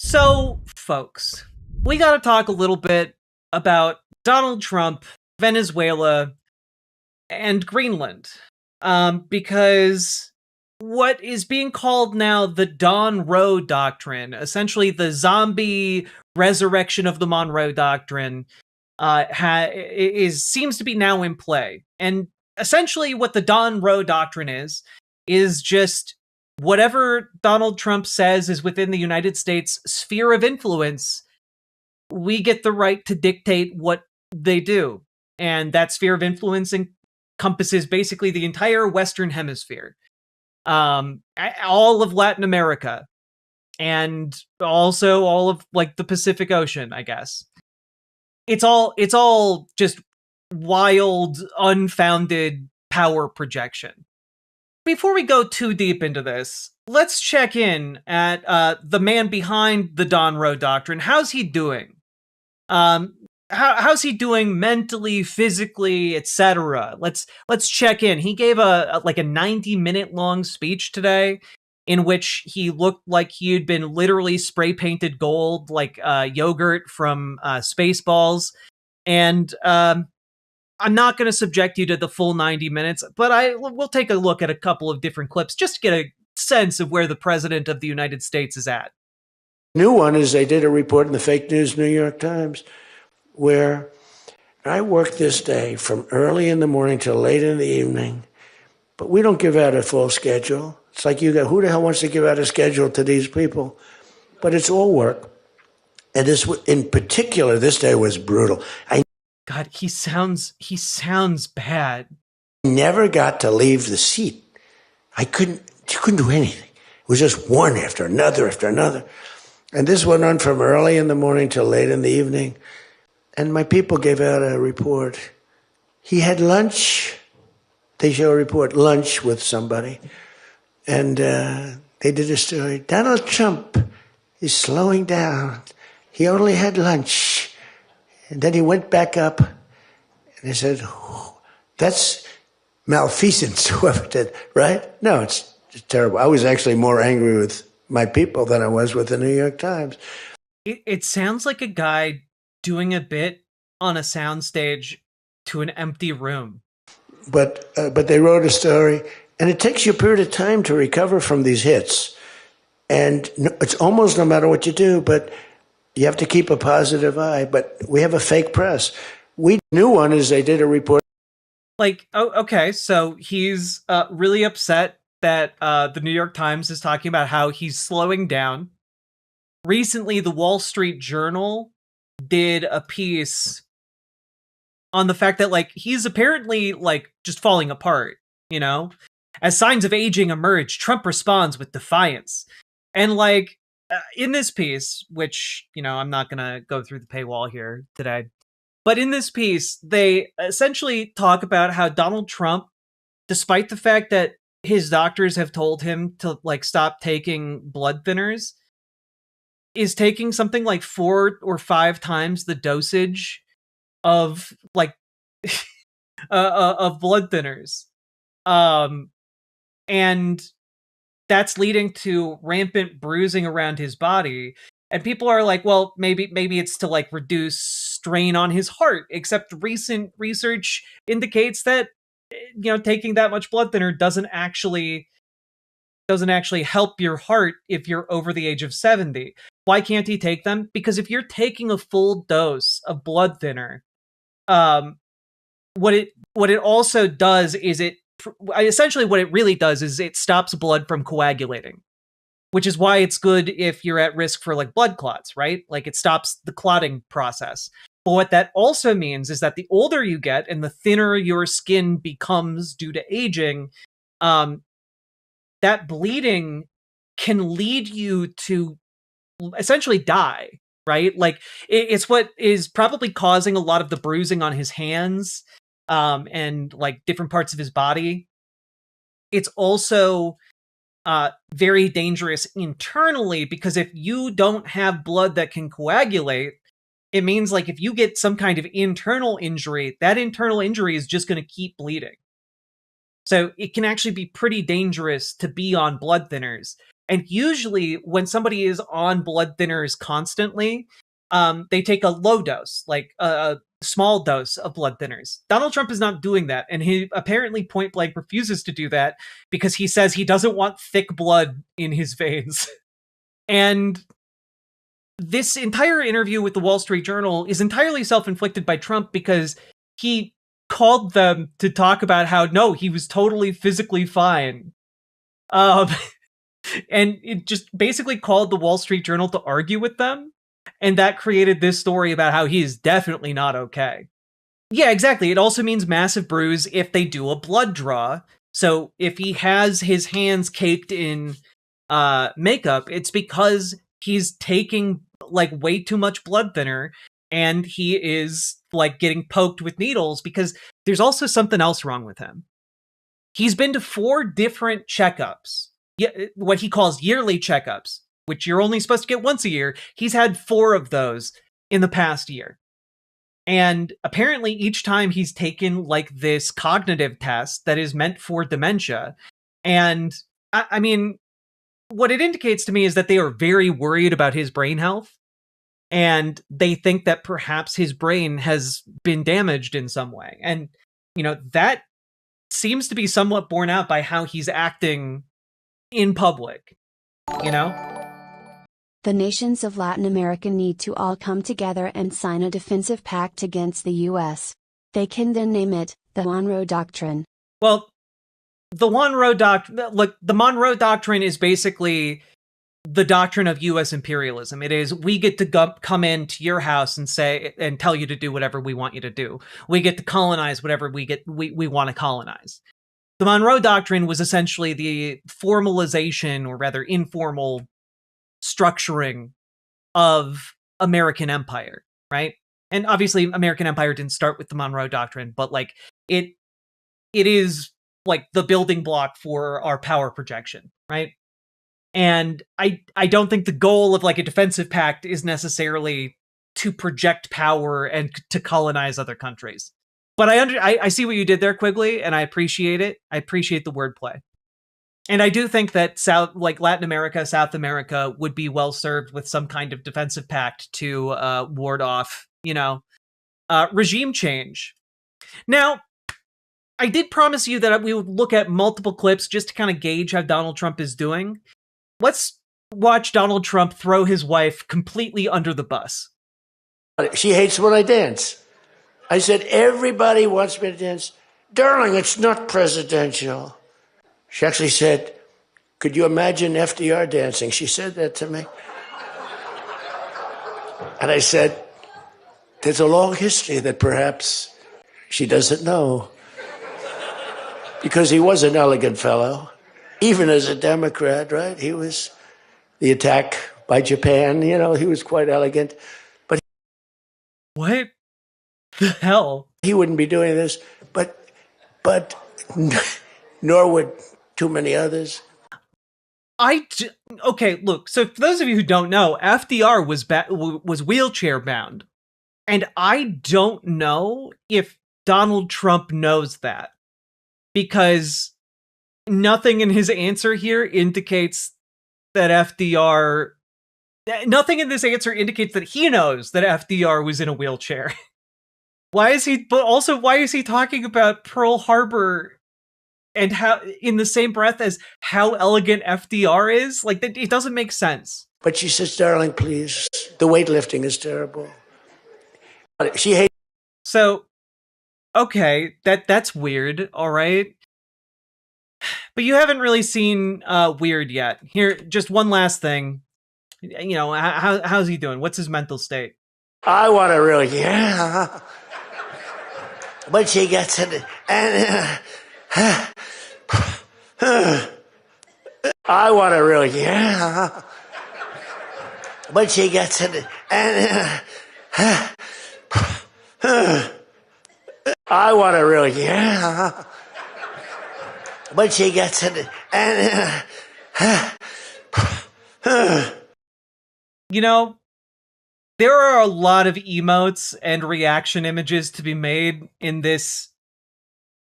So, folks, we got to talk a little bit about Donald Trump, Venezuela, and Greenland. Because what is being called now the Monroe Doctrine, essentially the zombie resurrection of the Monroe Doctrine, seems to be now in play. And essentially, what the Monroe Doctrine is just whatever Donald Trump says is within the United States sphere of influence. We get the right to dictate what they do, and that sphere of influence encompasses basically the entire Western Hemisphere, all of Latin America, and also all of like the Pacific Ocean, I guess. It's all just wild, unfounded power projection. Before we go too deep into this, let's check in at the man behind the Monroe Doctrine. How's he doing? How's he doing mentally, physically, etc.? Let's check in. He gave a 90-minute long speech today in which he looked like he had been literally spray painted gold, like yogurt from Spaceballs. And I'm not going to subject you to the full 90 minutes, but we'll take a look at a couple of different clips just to get a sense of where the president of the United States is at. New one is they did a report in the fake news New York Times where I worked this day from early in the morning till late in the evening, but we don't give out a full schedule. It's like who the hell wants to give out a schedule to these people? But it's all work. And this, in particular, this day was brutal. God, he sounds bad. Never got to leave the seat. You couldn't do anything. It was just one after another after another. And this went on from early in the morning till late in the evening. And my people gave out a report. He had lunch. They show a report, lunch with somebody. And they did a story. Donald Trump is slowing down. He only had lunch. And then he went back up. And they said, that's malfeasance, whoever did, right? No, it's terrible. I was actually more angry with my people than I was with the New York Times. It sounds like a guy doing a bit on a soundstage to an empty room. But they wrote a story, and it takes you a period of time to recover from these hits. And it's almost no matter what you do, but you have to keep a positive eye. But we have a fake press. New one is they did a report. Like, oh, okay, so he's really upset that the New York Times is talking about how he's slowing down. Recently, the Wall Street Journal did a piece on the fact that, like, he's apparently, like, just falling apart, you know? As signs of aging emerge, Trump responds with defiance. And, like, in this piece, which, you know, I'm not gonna go through the paywall here today, but in this piece, they essentially talk about how Donald Trump, despite the fact that his doctors have told him to, like, stop taking blood thinners, is taking something like 4 or 5 times the dosage of, like, of blood thinners. And that's leading to rampant bruising around his body. And people are like, well, maybe it's to, like, reduce strain on his heart, except recent research indicates that, you know, taking that much blood thinner doesn't actually help your heart if you're over the age of 70. Why can't he take them? Because if you're taking a full dose of blood thinner, what it also does is essentially what it really does is it stops blood from coagulating, which is why it's good if you're at risk for, like, blood clots, right? Like, it stops the clotting process. But what that also means is that the older you get and the thinner your skin becomes due to aging, that bleeding can lead you to essentially die, right? Like, it's what is probably causing a lot of the bruising on his hands, and, like, different parts of his body. It's also very dangerous internally, because if you don't have blood that can coagulate, it means, like, if you get some kind of internal injury, that internal injury is just going to keep bleeding. So it can actually be pretty dangerous to be on blood thinners. And usually when somebody is on blood thinners constantly, they take a low dose, like a small dose of blood thinners. Donald Trump is not doing that, and he apparently point blank refuses to do that because he says he doesn't want thick blood in his veins. And this entire interview with the Wall Street Journal is entirely self-inflicted by Trump because he called them to talk about how, no, he was totally physically fine. And it just basically called the Wall Street Journal to argue with them. And that created this story about how he is definitely not okay. Yeah, exactly. It also means massive bruise if they do a blood draw. So if he has his hands caked in makeup, it's because he's taking like way too much blood thinner and he is like getting poked with needles, because there's also something else wrong with him. He's been to 4 different checkups, what he calls yearly checkups, which you're only supposed to get once a year. He's had 4 of those in the past year. And apparently each time he's taken like this cognitive test that is meant for dementia. And I mean, what it indicates to me is that they are very worried about his brain health. And they think that perhaps his brain has been damaged in some way. And, you know, that seems to be somewhat borne out by how he's acting in public, you know? The nations of Latin America need to all come together and sign a defensive pact against the U.S. They can then name it the Monroe Doctrine. Well, the Monroe Doctrine, look, the Monroe Doctrine is basically the doctrine of U.S. imperialism. It is, we get to come into your house and say and tell you to do whatever we want you to do. We get to colonize whatever we want to colonize. The Monroe Doctrine was essentially the formalization, or rather informal structuring of American empire, right? And obviously American empire didn't start with the Monroe Doctrine, but like it is like the building block for our power projection, right? And I don't think the goal of like a defensive pact is necessarily to project power and to colonize other countries. But I see what you did there, Quigley, and I appreciate it. I appreciate the wordplay. And I do think that Latin America, South America would be well served with some kind of defensive pact to ward off, regime change. Now, I did promise you that we would look at multiple clips just to kind of gauge how Donald Trump is doing. Let's watch Donald Trump throw his wife completely under the bus. She hates when I dance. I said, everybody wants me to dance. Darling, it's not presidential. She actually said, could you imagine FDR dancing? She said that to me. And I said, there's a long history that perhaps she doesn't know. Because he was an elegant fellow, even as a Democrat, right? He was the attack by Japan, he was quite elegant. But what the hell? He wouldn't be doing this, but nor would too many others. Okay, look, so for those of you who don't know, FDR was wheelchair bound. And I don't know if Donald Trump knows that, because nothing in his answer here indicates that nothing in this answer indicates that he knows that FDR was in a wheelchair. Why is he talking about Pearl Harbor and how, in the same breath as how elegant FDR is? Like, it doesn't make sense. But she says, darling, please, the weightlifting is terrible. She hates. So, okay, that's weird, all right? But you haven't really seen weird yet. Here, just one last thing. How's he doing? What's his mental state? I want to really, but she gets it, and I want to really, but she gets it, and I want to really, but she gets it, and there are a lot of emotes and reaction images to be made in this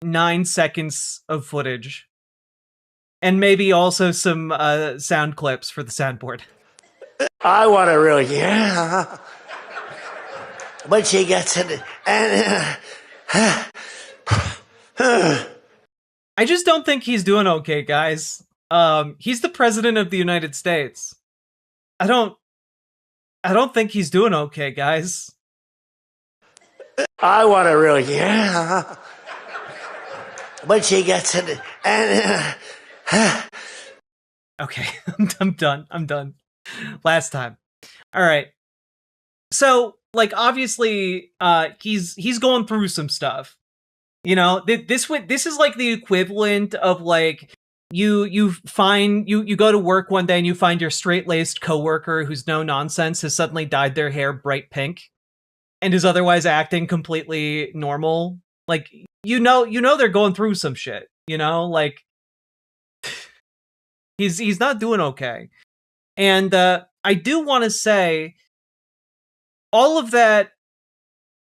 9 seconds of footage. And maybe also some sound clips for the soundboard. I want to really, yeah. But she gets it, and I just don't think he's doing okay, guys. He's the president of the United States. I don't think he's doing okay, guys. I want to really, yeah. But she gets it, and Okay, I'm done. I'm done. Last time. All right. So, like, obviously, he's going through some stuff. You know, this is like the equivalent of like you go to work one day and you find your straight-laced coworker who's no nonsense has suddenly dyed their hair bright pink and is otherwise acting completely normal. Like, you know they're going through some shit, you know? Like, he's not doing okay. And I do want to say all of that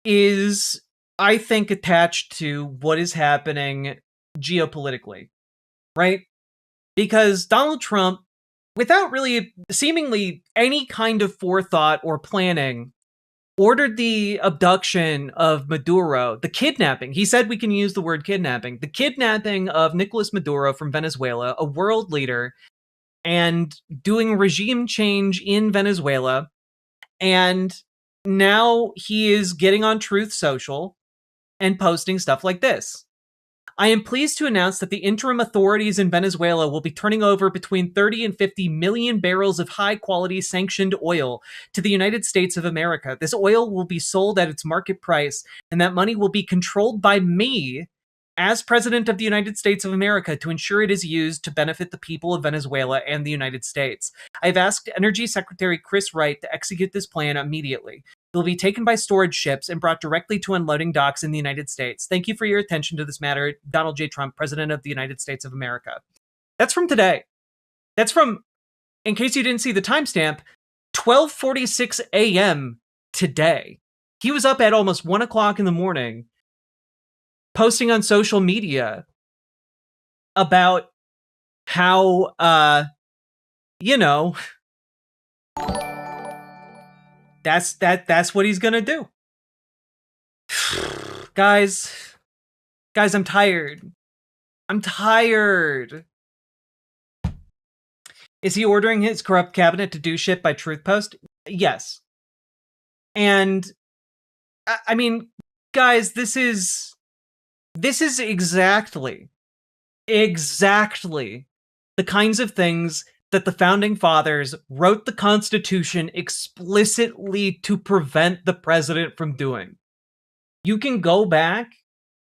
is, I think, attached to what is happening geopolitically, right? Because Donald Trump, without really seemingly any kind of forethought or planning, ordered the abduction of Maduro, the kidnapping. He said we can use the word kidnapping. The kidnapping of Nicolas Maduro from Venezuela, a world leader, and doing regime change in Venezuela. And now he is getting on Truth Social and posting stuff like this. I am pleased to announce that the interim authorities in Venezuela will be turning over between 30 and 50 million barrels of high-quality sanctioned oil to the United States of America. This oil will be sold at its market price, and that money will be controlled by me as President of the United States of America to ensure it is used to benefit the people of Venezuela and the United States. I've asked Energy Secretary Chris Wright to execute this plan immediately. It will be taken by storage ships and brought directly to unloading docks in the United States. Thank you for your attention to this matter, Donald J. Trump, President of the United States of America. That's from today. That's from, in case you didn't see the timestamp, 12:46 a.m. today. He was up at almost 1 o'clock in the morning posting on social media about how, you know, that's what he's gonna do. Guys, I'm tired. I'm tired. Is he ordering his corrupt cabinet to do shit by Truth Post? Yes. And I mean, guys, this is exactly the kinds of things that the founding fathers wrote the Constitution explicitly to prevent the president from doing. You can go back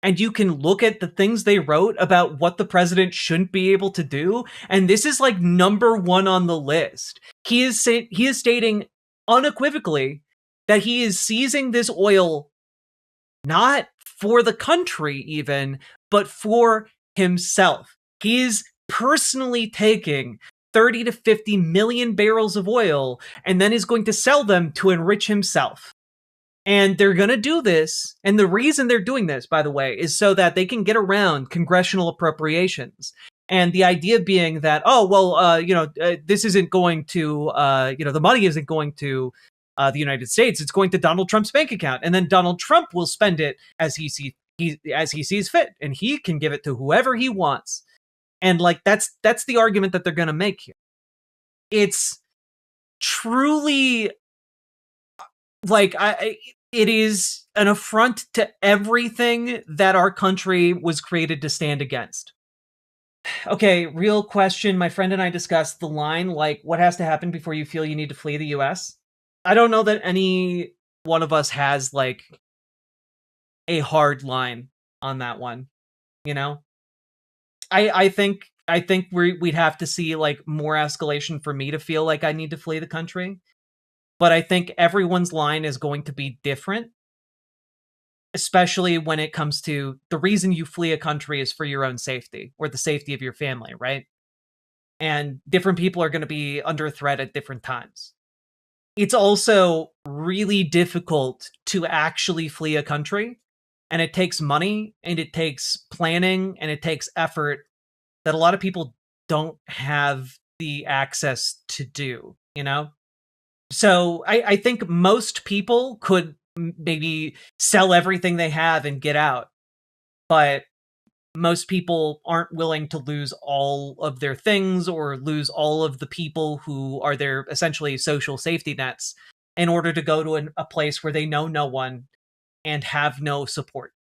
and you can look at the things they wrote about what the president shouldn't be able to do, and this is like number one on the list. He is stating unequivocally that he is seizing this oil not for the country even, but for himself. He is personally taking 30 to 50 million barrels of oil and then is going to sell them to enrich himself. And they're going to do this. And the reason they're doing this, by the way, is so that they can get around congressional appropriations. And the idea being that, oh, well, this isn't going to, the money isn't going to the United States. It's going to Donald Trump's bank account. And then Donald Trump will spend it as he sees fit. And he can give it to whoever he wants. And like, that's the argument that they're going to make here. It's truly like, it is an affront to everything that our country was created to stand against. Okay, real question. My friend and I discussed the line, like, what has to happen before you feel you need to flee the US? I don't know that any one of us has, like, a hard line on that one, you know? I think we'd have to see, like, more escalation for me to feel like I need to flee the country. But I think everyone's line is going to be different, especially when it comes to the reason you flee a country is for your own safety or the safety of your family, right? And different people are going to be under threat at different times. It's also really difficult to actually flee a country, and it takes money and it takes planning and it takes effort that a lot of people don't have the access to do, you know? So I think most people could maybe sell everything they have and get out, but most people aren't willing to lose all of their things or lose all of the people who are their essentially social safety nets in order to go to a place where they know no one and have no support.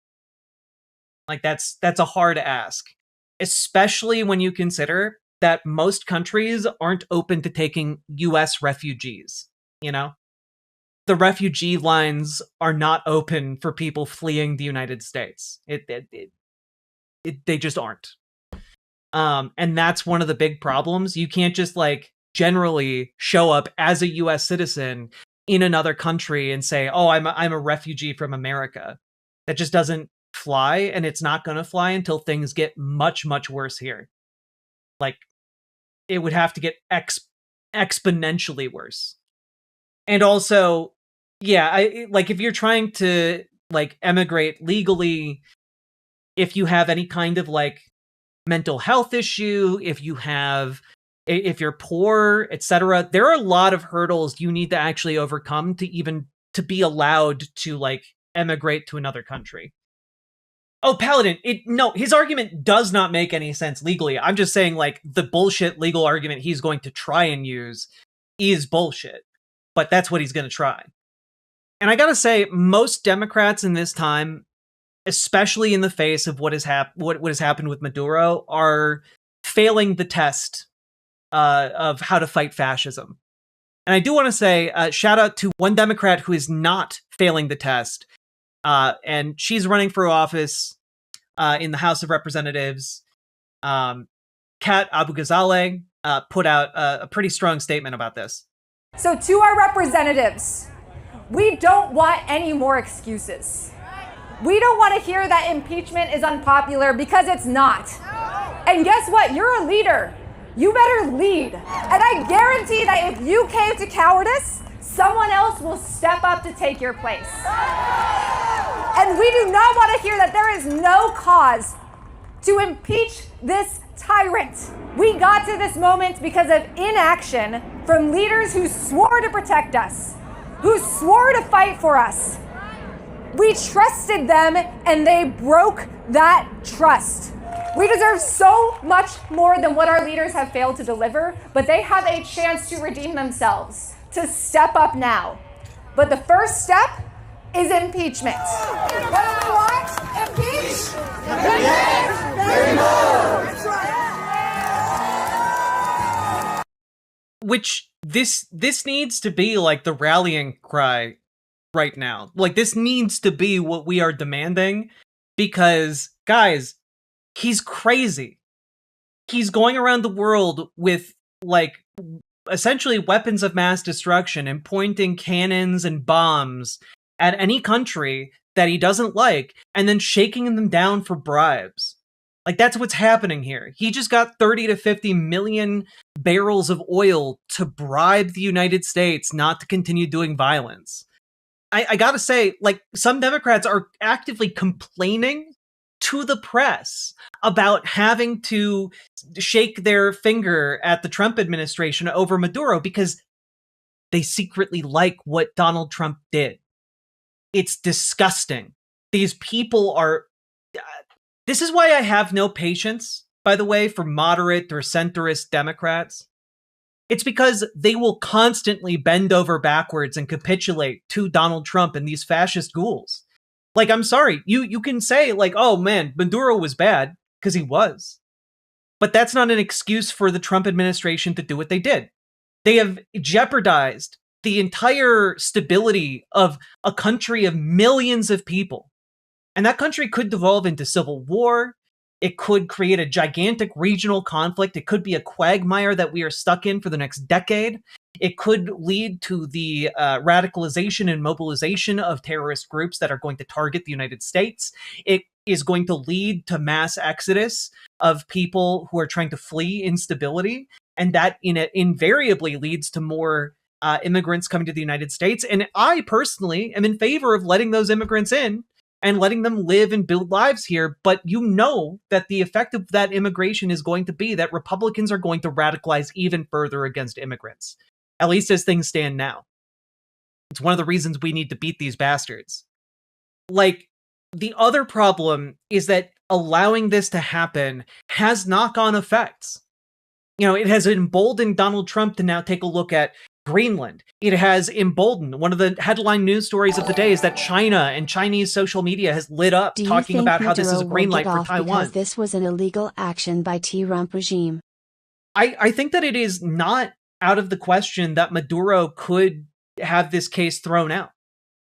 Like that's a hard ask, especially when you consider that most countries aren't open to taking US refugees, you know? The refugee lines are not open for people fleeing the United States. They just aren't. And that's one of the big problems. You can't just like generally show up as a US citizen in another country and say, "Oh, I'm a refugee from America." That just doesn't fly, and it's not going to fly until things get much worse here. Like it would have to get exponentially worse. And also, yeah, like if you're trying to like emigrate legally, if you have any kind of like mental health issue, if you're poor, etc., there are a lot of hurdles you need to actually overcome to be allowed to like emigrate to another country. Oh, Paladin, his argument does not make any sense legally. I'm just saying like the bullshit legal argument he's going to try and use is bullshit, but that's what he's going to try. And I got to say, most Democrats in this time, especially in the face of what has happened with Maduro, are failing the test of how to fight fascism. And I do want to say, shout out to one Democrat who is not failing the test, and she's running for office in the House of Representatives. Kat Abu-Ghazaleh put out a pretty strong statement about this. So to our representatives, we don't want any more excuses. We don't want to hear that impeachment is unpopular, because it's not. And guess what? You're a leader. You better lead. And I guarantee that if you cave to cowardice, someone else will step up to take your place. And we do not want to hear that there is no cause to impeach this tyrant. We got to this moment because of inaction from leaders who swore to protect us, who swore to fight for us. We trusted them and they broke that trust. We deserve so much more than what our leaders have failed to deliver, but they have a chance to redeem themselves, to step up now. But the first step is impeachment. What do we want? Impeach! Which this needs to be like the rallying cry right now. Like this needs to be what we are demanding, because guys, he's crazy. He's going around the world with like essentially weapons of mass destruction and pointing cannons and bombs at any country that he doesn't like and then shaking them down for bribes. Like that's what's happening here. He just got 30 to 50 million barrels of oil to bribe the United States not to continue doing violence. I gotta say, like, some Democrats are actively complaining to the press about having to shake their finger at the Trump administration over Maduro because they secretly like what Donald Trump did. It's disgusting. These people are... This is why I have no patience, by the way, for moderate or centrist Democrats. It's because they will constantly bend over backwards and capitulate to Donald Trump and these fascist ghouls. Like, I'm sorry, you can say, like, oh man, Maduro was bad, because he was. But that's not an excuse for the Trump administration to do what they did. They have jeopardized the entire stability of a country of millions of people. And that country could devolve into civil war. It could create a gigantic regional conflict. It could be a quagmire that we are stuck in for the next decade. It could lead to the radicalization and mobilization of terrorist groups that are going to target the United States. It is going to lead to mass exodus of people who are trying to flee instability. And that invariably leads to more immigrants coming to the United States. And I personally am in favor of letting those immigrants in, and letting them live and build lives here. But you know that the effect of that immigration is going to be that Republicans are going to radicalize even further against immigrants, at least as things stand now. It's one of the reasons we need to beat these bastards. Like, the other problem is that allowing this to happen has knock-on effects. You know, it has emboldened Donald Trump to now take a look at Greenland. It has emboldened. One of the headline news stories of the day is that China and Chinese social media has lit up talking about how this is a green light for Taiwan. Because this was an illegal action by Trump regime. I think that it is not out of the question that Maduro could have this case thrown out.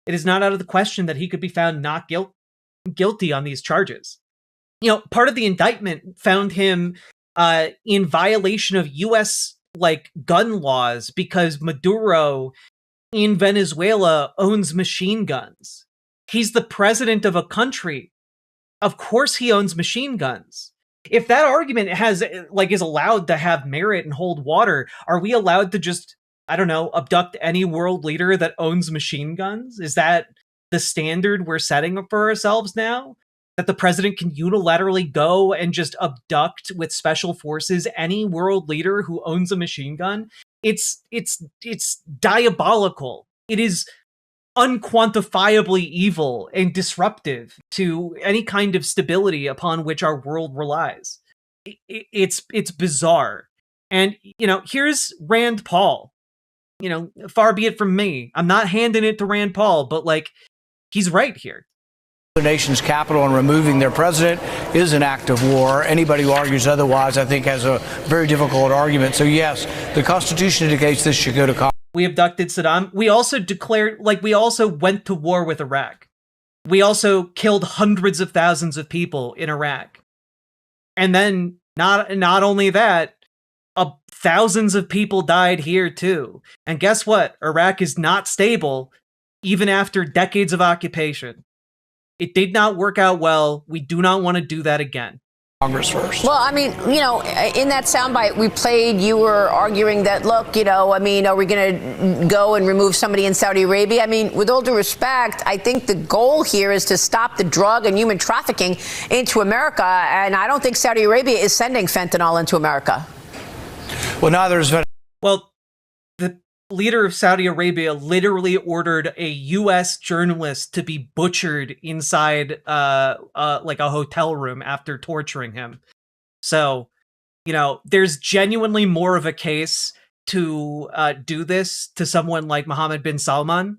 It is not out of the question that he could be found not guilty on these charges. You know, part of the indictment found him in violation of U.S. gun laws because Maduro in Venezuela owns machine guns. He's the president of a country. Of course he owns machine guns. If that argument is allowed to have merit and hold water, are we allowed to just, I don't know, abduct any world leader that owns machine guns? Is that the standard we're setting for ourselves now? That the president can unilaterally go and just abduct with special forces any world leader who owns a machine gun? It's diabolical. It is unquantifiably evil and disruptive to any kind of stability upon which our world relies. It's bizarre. And, you know, here's Rand Paul. You know, far be it from me. I'm not handing it to Rand Paul, but he's right here. The nation's capital and removing their president is an act of war. Anybody who argues otherwise, I think, has a very difficult argument. So yes, the Constitution indicates this should go to Congress. We abducted Saddam. We also declared, we also went to war with Iraq. We also killed hundreds of thousands of people in Iraq. And then not only that, thousands of people died here too. And guess what? Iraq is not stable even after decades of occupation. It did not work out well. We do not want to do that again. Congress first. Well, I mean, you know, in that soundbite we played, you were arguing that, look, you know, I mean, are we going to go and remove somebody in Saudi Arabia? I mean, with all due respect, I think the goal here is to stop the drug and human trafficking into America. And I don't think Saudi Arabia is sending fentanyl into America. Well, neither is Venezuela. Well, the leader of Saudi Arabia literally ordered a U.S. journalist to be butchered inside a hotel room after torturing him. So, you know, there's genuinely more of a case to do this to someone like Mohammed bin Salman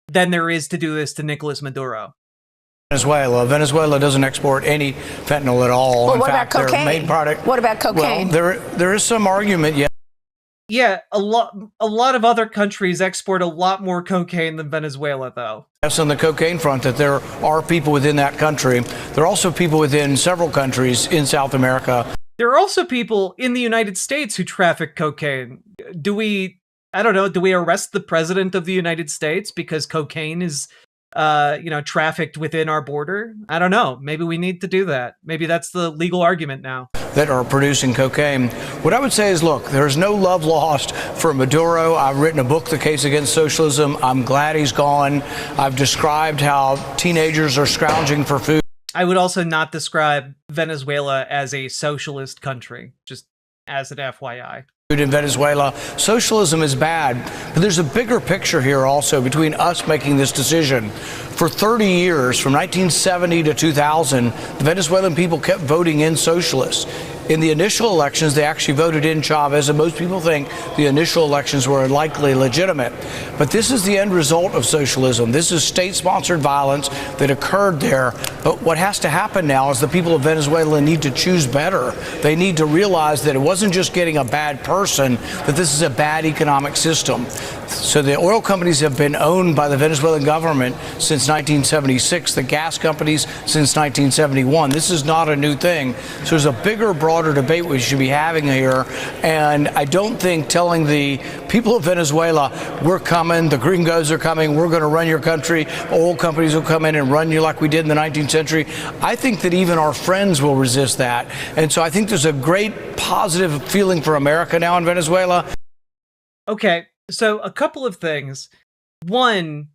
than there is to do this to Nicolas Maduro. Venezuela doesn't export any fentanyl at all. Well, in what fact, about cocaine? Their main product. What about cocaine? Well, there is some argument, yeah. Yeah, a lot of other countries export a lot more cocaine than Venezuela, though. Yes, on the cocaine front, that there are people within that country. There are also people within several countries in South America. There are also people in the United States who traffic cocaine. Do we arrest the president of the United States because cocaine is, trafficked within our border? I don't know. Maybe we need to do that. Maybe that's the legal argument now. That are producing cocaine. What I would say is, look, there's no love lost for Maduro. I've written a book, The Case Against Socialism. I'm glad he's gone. I've described how teenagers are scrounging for food. I would also not describe Venezuela as a socialist country, just as an FYI. In Venezuela, socialism is bad, but there's a bigger picture here also between us making this decision. For 30 years, from 1970 to 2000, the Venezuelan people kept voting in socialists. In the initial elections, they actually voted in Chavez, and most people think the initial elections were likely legitimate. But this is the end result of socialism. This is state-sponsored violence that occurred there. But what has to happen now is the people of Venezuela need to choose better. They need to realize that it wasn't just getting a bad person, that this is a bad economic system. So the oil companies have been owned by the Venezuelan government since 1976, the gas companies since 1971. This is not a new thing. So there's a bigger, broader debate we should be having here. And I don't think telling the people of Venezuela, we're coming, the gringos are coming, we're going to run your country, oil companies will come in and run you like we did in the 19th century. I think that even our friends will resist that. And so I think there's a great positive feeling for America now in Venezuela. Okay. So a couple of things. One,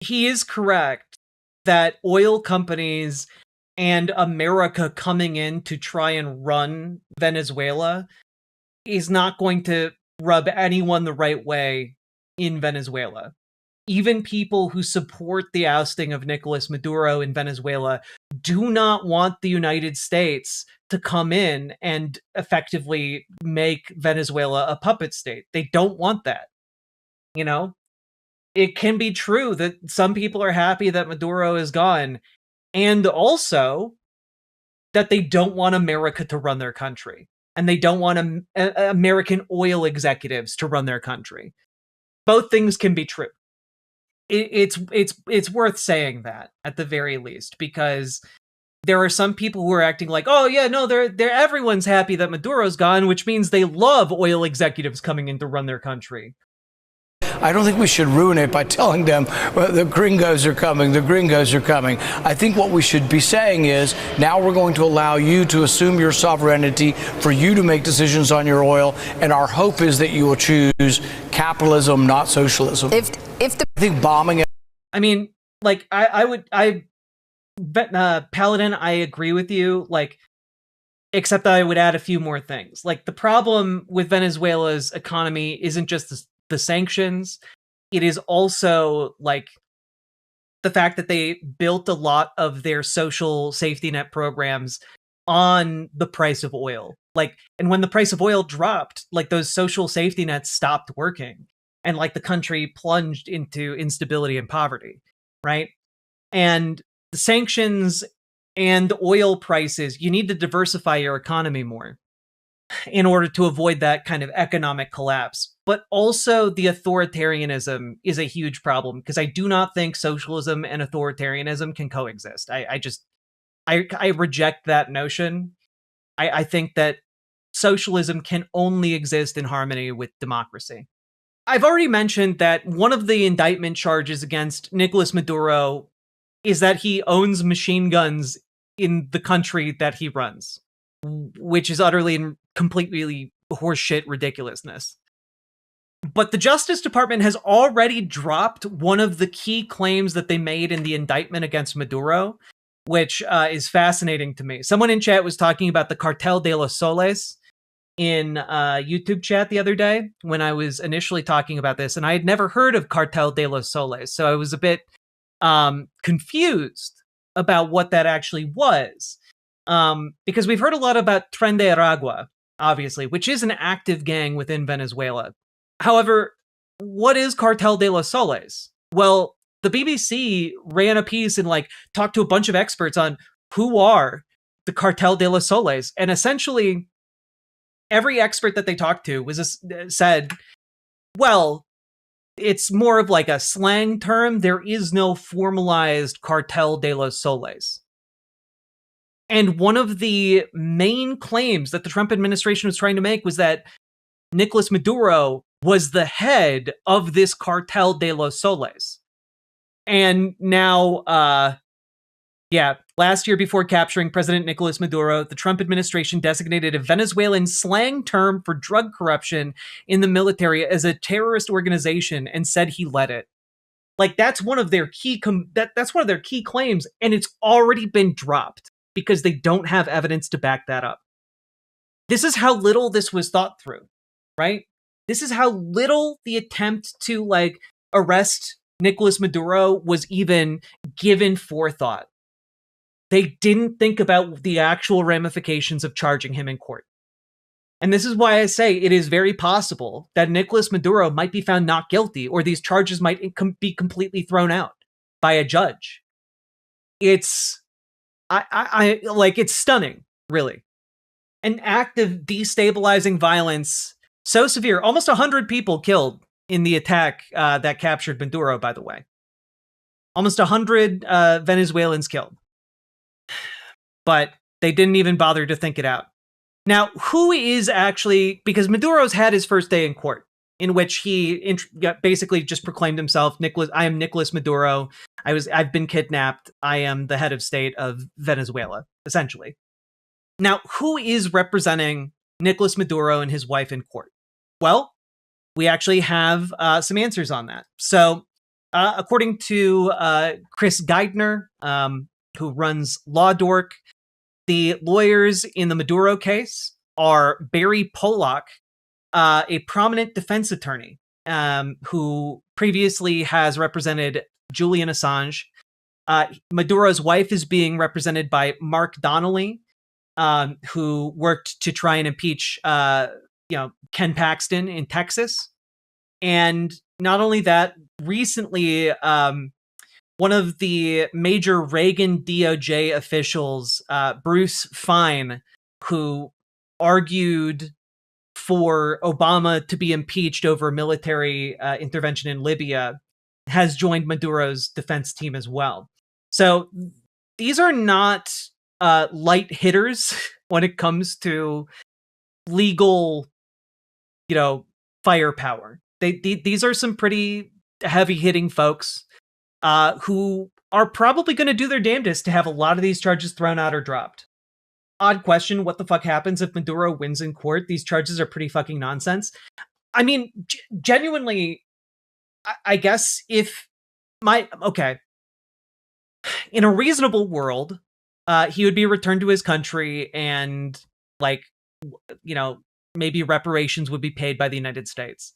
he is correct that oil companies and America coming in to try and run Venezuela is not going to rub anyone the right way in Venezuela. Even people who support the ousting of Nicolas Maduro in Venezuela do not want the United States to come in and effectively make Venezuela a puppet state. They don't want that. You know, it can be true that some people are happy that Maduro is gone, and also that they don't want America to run their country, and they don't want American oil executives to run their country. Both things can be true. It's worth saying that at the very least, because there are some people who are acting like, oh yeah, no, they're everyone's happy that Maduro's gone, which means they love oil executives coming in to run their country. I don't think we should ruin it by telling them, well, the gringos are coming, the gringos are coming. I think what we should be saying is, now we're going to allow you to assume your sovereignty, for you to make decisions on your oil, and our hope is that you will choose capitalism, not socialism. I think bombing... I mean, like, Paladin, I agree with you, like, except I would add a few more things. Like, the problem with Venezuela's economy isn't just the sanctions. It is also like the fact that they built a lot of their social safety net programs on the price of oil. Like, and when the price of oil dropped, like, those social safety nets stopped working, and like the country plunged into instability and poverty, right? And the sanctions and oil prices, you need to diversify your economy more in order to avoid that kind of economic collapse. But also the authoritarianism is a huge problem, because I do not think socialism and authoritarianism can coexist. I reject that notion. I think that socialism can only exist in harmony with democracy. I've already mentioned that one of the indictment charges against Nicolas Maduro is that he owns machine guns in the country that he runs, which is utterly and completely horseshit ridiculousness. But the Justice Department has already dropped one of the key claims that they made in the indictment against Maduro, which is fascinating to me. Someone in chat was talking about the Cartel de los Soles in YouTube chat the other day when I was initially talking about this, and I had never heard of Cartel de los Soles, so I was a bit confused about what that actually was. Because we've heard a lot about Tren de Aragua, obviously, which is an active gang within Venezuela. However, what is Cartel de los Soles? Well, the BBC ran a piece and like talked to a bunch of experts on who are the Cartel de los Soles, and essentially every expert that they talked to said, well, it's more of like a slang term. There is no formalized Cartel de los Soles. And one of the main claims that the Trump administration was trying to make was that Nicolas Maduro was the head of this Cartel de los Soles. And now, last year, before capturing President Nicolas Maduro, the Trump administration designated a Venezuelan slang term for drug corruption in the military as a terrorist organization and said he led it. Like, that's one of their key that's one of their key claims, and it's already been dropped because they don't have evidence to back that up. This is how little this was thought through, right? This is how little the attempt to like arrest Nicolas Maduro was even given forethought. They didn't think about the actual ramifications of charging him in court. And this is why I say it is very possible that Nicolas Maduro might be found not guilty, or these charges might be completely thrown out by a judge. It's it's stunning, really. An act of destabilizing violence so severe, almost 100 people killed in the attack that captured Maduro, by the way. Almost 100 Venezuelans killed. But they didn't even bother to think it out. Now, who is actually, because Maduro's had his first day in court, in which he basically just proclaimed himself, I am Nicolas Maduro. I've been kidnapped. I am the head of state of Venezuela, essentially. Now, who is representing Nicolas Maduro and his wife in court? Well, we actually have some answers on that. So According to Chris Geidner, who runs Law Dork, the lawyers in the Maduro case are Barry Pollock, a prominent defense attorney who previously has represented Julian Assange. Maduro's wife is being represented by Mark Donnelly, who worked to try and impeach, Ken Paxton in Texas. And not only that, recently, one of the major Reagan DOJ officials, Bruce Fein, who argued for Obama to be impeached over military intervention in Libya, has joined Maduro's defense team as well. So these are not light hitters when it comes to legal, firepower. These are some pretty heavy hitting folks who are probably going to do their damnedest to have a lot of these charges thrown out or dropped. Odd question, what the fuck happens if Maduro wins in court? These charges are pretty fucking nonsense. I mean, genuinely, I guess if in a reasonable world, he would be returned to his country and, maybe reparations would be paid by the United States.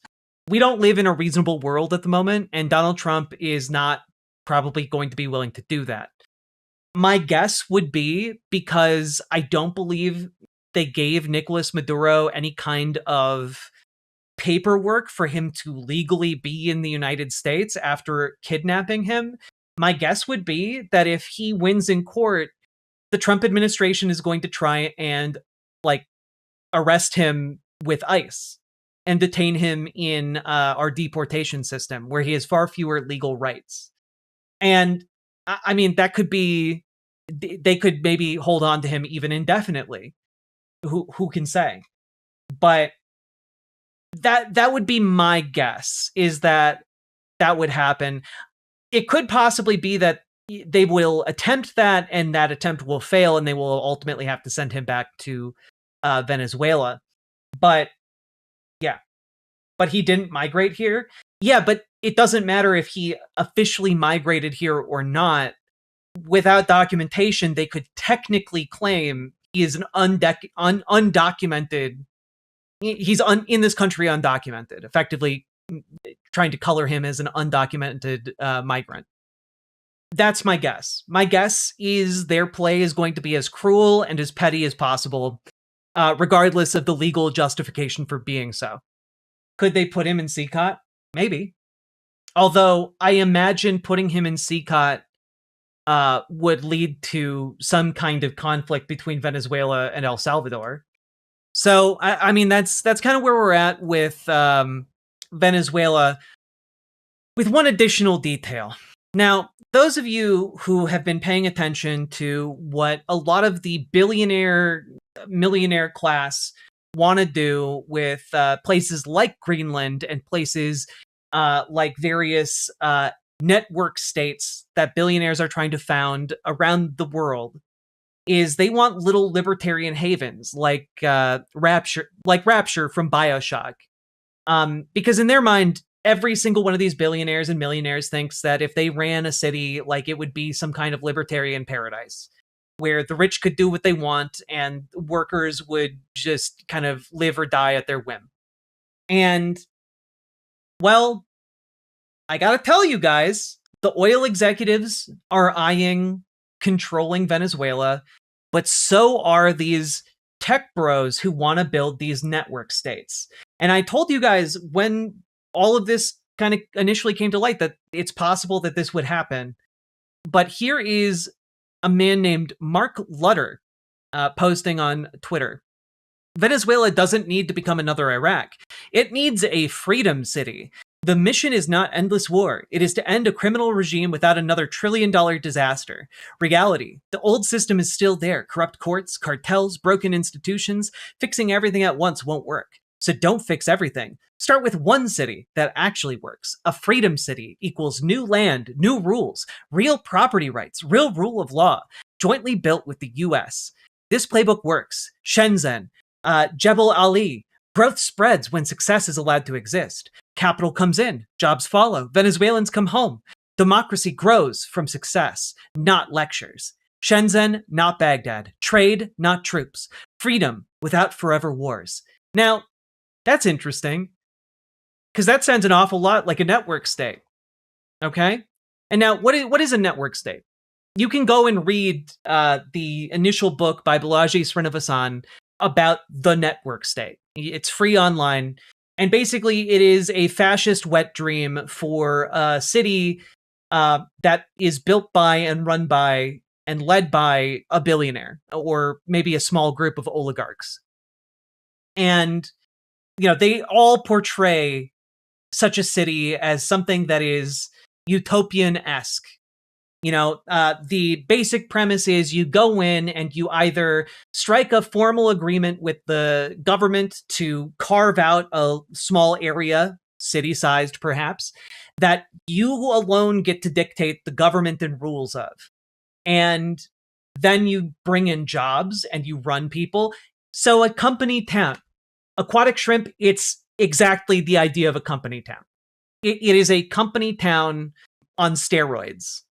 We don't live in a reasonable world at the moment, and Donald Trump is not probably going to be willing to do that. My guess would be, because I don't believe they gave Nicolas Maduro any kind of paperwork for him to legally be in the United States after kidnapping him, my guess would be that if he wins in court, the Trump administration is going to try and arrest him with ICE and detain him in our deportation system, where he has far fewer legal rights. And I mean, that could be, they could maybe hold on to him even indefinitely. Who can say? But that would be my guess, is that would happen. It could possibly be that they will attempt that, and that attempt will fail, and they will ultimately have to send him back to Venezuela. But yeah, but he didn't migrate here. Yeah, but it doesn't matter if he officially migrated here or not. Without documentation, they could technically claim he is an undocumented. He's in this country undocumented, effectively trying to color him as an undocumented migrant. That's my guess. My guess is their play is going to be as cruel and as petty as possible, regardless of the legal justification for being so. Could they put him in CCOT? Maybe. Although I imagine putting him in CCOT would lead to some kind of conflict between Venezuela and El Salvador. So, I mean, that's kind of where we're at with Venezuela, with one additional detail. Now, those of you who have been paying attention to what a lot of the billionaire, millionaire class want to do with places like Greenland and places like various network states that billionaires are trying to found around the world, is they want little libertarian havens like Rapture from BioShock. Because in their mind, every single one of these billionaires and millionaires thinks that if they ran a city, it would be some kind of libertarian paradise where the rich could do what they want and workers would just kind of live or die at their whim. And, well, I gotta tell you guys, the oil executives are eyeing controlling Venezuela, but so are these tech bros who want to build these network states. And I told you guys when all of this kind of initially came to light that it's possible that this would happen. But here is a man named Mark Lutter posting on Twitter. Venezuela doesn't need to become another Iraq. It needs a freedom city. The mission is not endless war. It is to end a criminal regime without another trillion-dollar disaster. Reality. The old system is still there. Corrupt courts, cartels, broken institutions. Fixing everything at once won't work. So don't fix everything. Start with one city that actually works. A freedom city equals new land, new rules, real property rights, real rule of law, jointly built with the US. This playbook works. Shenzhen, Jebel Ali, Growth spreads when success is allowed to exist. Capital comes in, jobs follow, Venezuelans come home. Democracy grows from success, not lectures. Shenzhen, not Baghdad. Trade, not troops. Freedom without forever wars. Now, that's interesting, because that sounds an awful lot like a network state. Okay? And now, what is a network state? You can go and read the initial book by Balaji Srinivasan about the network state. It's free online. And basically, it is a fascist wet dream for a city that is built by and run by and led by a billionaire or maybe a small group of oligarchs. And, they all portray such a city as something that is utopian-esque. The basic premise is you go in and you either strike a formal agreement with the government to carve out a small area, city-sized perhaps, that you alone get to dictate the government and rules of. And then you bring in jobs and you run people. So a company town, Aquatic Shrimp, it's exactly the idea of a company town. It is a company town on steroids,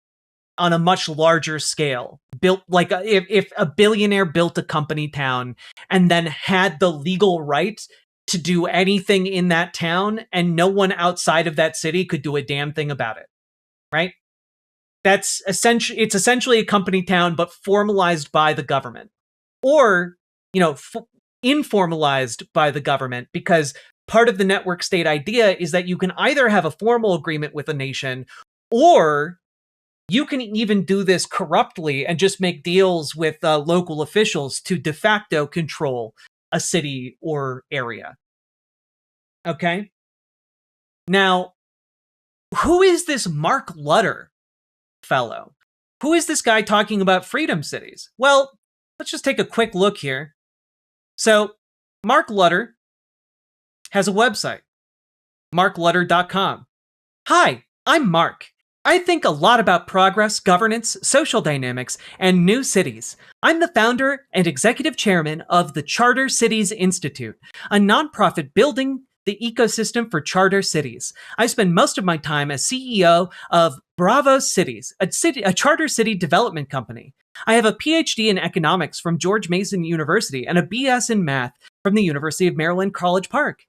on a much larger scale, built like if a billionaire built a company town and then had the legal right to do anything in that town and no one outside of that city could do a damn thing about it, right? It's essentially a company town, but formalized by the government, or, informalized by the government, because part of the network state idea is that you can either have a formal agreement with a nation, or you can even do this corruptly and just make deals with local officials to de facto control a city or area. Okay? Now, who is this Mark Lutter fellow? Who is this guy talking about freedom cities? Well, let's just take a quick look here. So, Mark Lutter has a website, marklutter.com. Hi, I'm Mark. I think a lot about progress, governance, social dynamics, and new cities. I'm the founder and executive chairman of the Charter Cities Institute, a nonprofit building the ecosystem for charter cities. I spend most of my time as CEO of Bravo Cities, a charter city development company. I have a PhD in economics from George Mason University and a BS in math from the University of Maryland, College Park.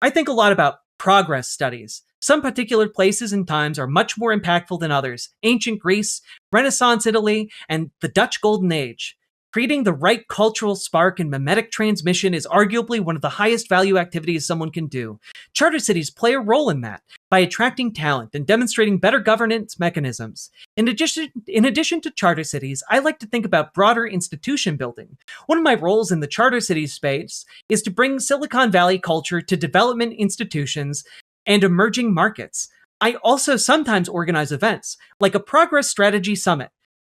I think a lot about progress studies. Some particular places and times are much more impactful than others. Ancient Greece, Renaissance Italy, and the Dutch Golden Age. Creating the right cultural spark and mimetic transmission is arguably one of the highest value activities someone can do. Charter cities play a role in that by attracting talent and demonstrating better governance mechanisms. In addition to charter cities, I like to think about broader institution building. One of my roles in the charter cities space is to bring Silicon Valley culture to development institutions and emerging markets. I also sometimes organize events, like a Progress Strategy Summit,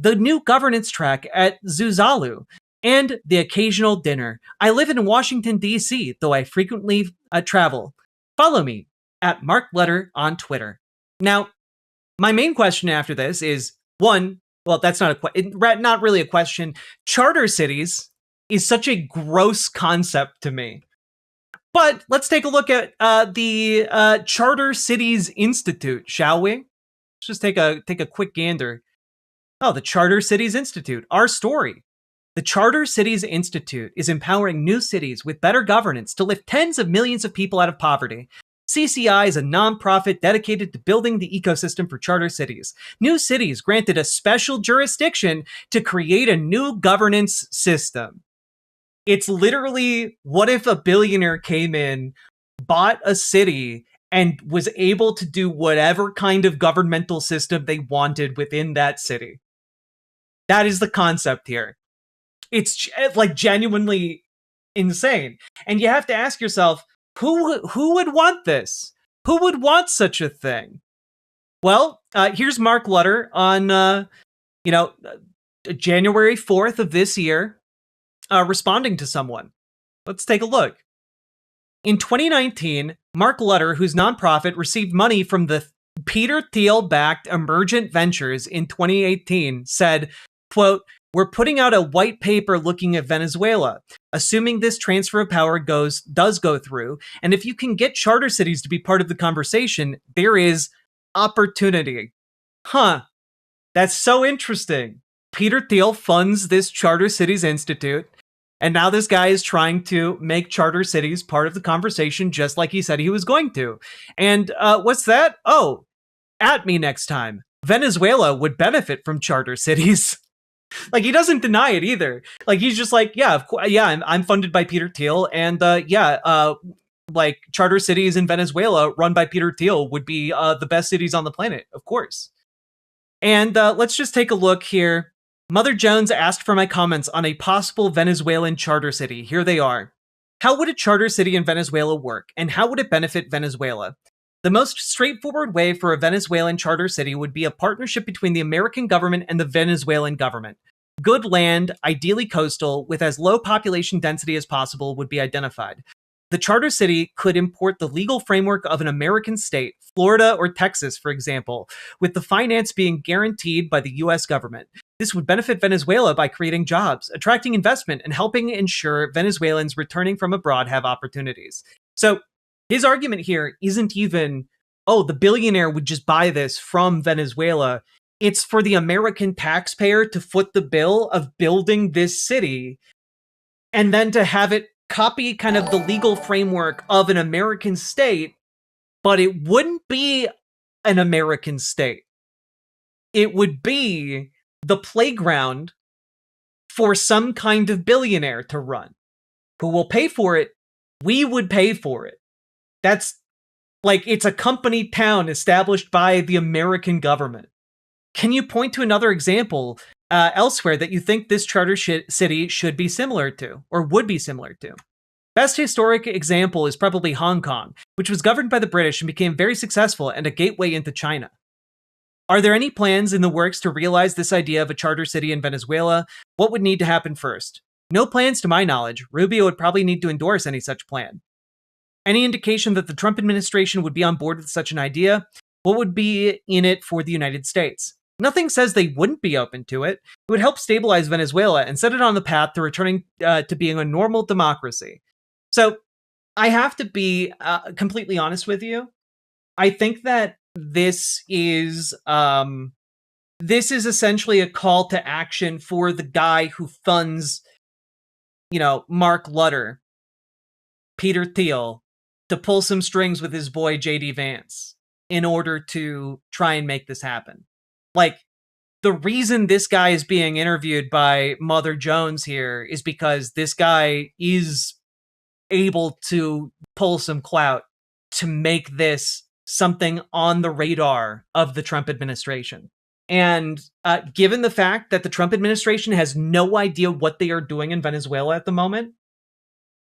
the new governance track at Zuzalu, and the occasional dinner. I live in Washington, D.C., though I frequently travel. Follow me at Mark Lutter on Twitter. Now, my main question after this is, one, well, that's not not really a question. Charter cities is such a gross concept to me. But let's take a look at the Charter Cities Institute, shall we? Let's just take a quick gander. Oh, the Charter Cities Institute, our story. The Charter Cities Institute is empowering new cities with better governance to lift tens of millions of people out of poverty. CCI is a nonprofit dedicated to building the ecosystem for charter cities. New cities granted a special jurisdiction to create a new governance system. It's literally, what if a billionaire came in, bought a city, and was able to do whatever kind of governmental system they wanted within that city? That is the concept here. It's like genuinely insane. And you have to ask yourself, who would want this? Who would want such a thing? Well, here's Mark Lutter on, January 4th of this year, responding to someone. Let's take a look. In 2019, Mark Lutter, whose nonprofit received money from the Peter Thiel-backed Emergent Ventures in 2018, said, quote, We're putting out a white paper looking at Venezuela, assuming this transfer of power does go through. And if you can get charter cities to be part of the conversation, there is opportunity. Huh. That's so interesting. Peter Thiel funds this Charter Cities Institute, and now this guy is trying to make charter cities part of the conversation, just like he said he was going to. And what's that? Oh, at me next time. Venezuela would benefit from charter cities. Like, he doesn't deny it either. Like, he's just like, yeah, of course, yeah, I'm funded by Peter Thiel, and like, charter cities in Venezuela run by Peter Thiel would be the best cities on the planet, of course. And let's just take a look here. Mother Jones asked for my comments on a possible Venezuelan charter city. Here they are. How would a charter city in Venezuela work, and how would it benefit Venezuela? The most straightforward way for a Venezuelan charter city would be a partnership between the American government and the Venezuelan government. Good land, ideally coastal, with as low population density as possible would be identified. The charter city could import the legal framework of an American state, Florida or Texas, for example, with the finance being guaranteed by the US government. This would benefit Venezuela by creating jobs, attracting investment, and helping ensure Venezuelans returning from abroad have opportunities. So his argument here isn't even, oh, the billionaire would just buy this from Venezuela. It's for the American taxpayer to foot the bill of building this city and then to have it copy kind of the legal framework of an American state, but it wouldn't be an American state. It would be the playground for some kind of billionaire to run. Who will pay for it? We would pay for it. That's like, it's a company town established by the American government. Can you point to another example elsewhere that you think this charter city should be similar to, or would be similar to? Best historic example is probably Hong Kong, which was governed by the British and became very successful and a gateway into China. Are there any plans in the works to realize this idea of a charter city in Venezuela? What would need to happen first? No plans to my knowledge. Rubio would probably need to endorse any such plan. Any indication that the Trump administration would be on board with such an idea? What would be in it for the United States? Nothing says they wouldn't be open to it. It would help stabilize Venezuela and set it on the path to returning to being a normal democracy. So I have to be completely honest with you. I think that this is essentially a call to action for the guy who funds, Mark Lutter, Peter Thiel, to pull some strings with his boy JD Vance in order to try and make this happen. Like, the reason this guy is being interviewed by Mother Jones here is because this guy is able to pull some clout to make this something on the radar of the Trump administration. And given the fact that the Trump administration has no idea what they are doing in Venezuela at the moment,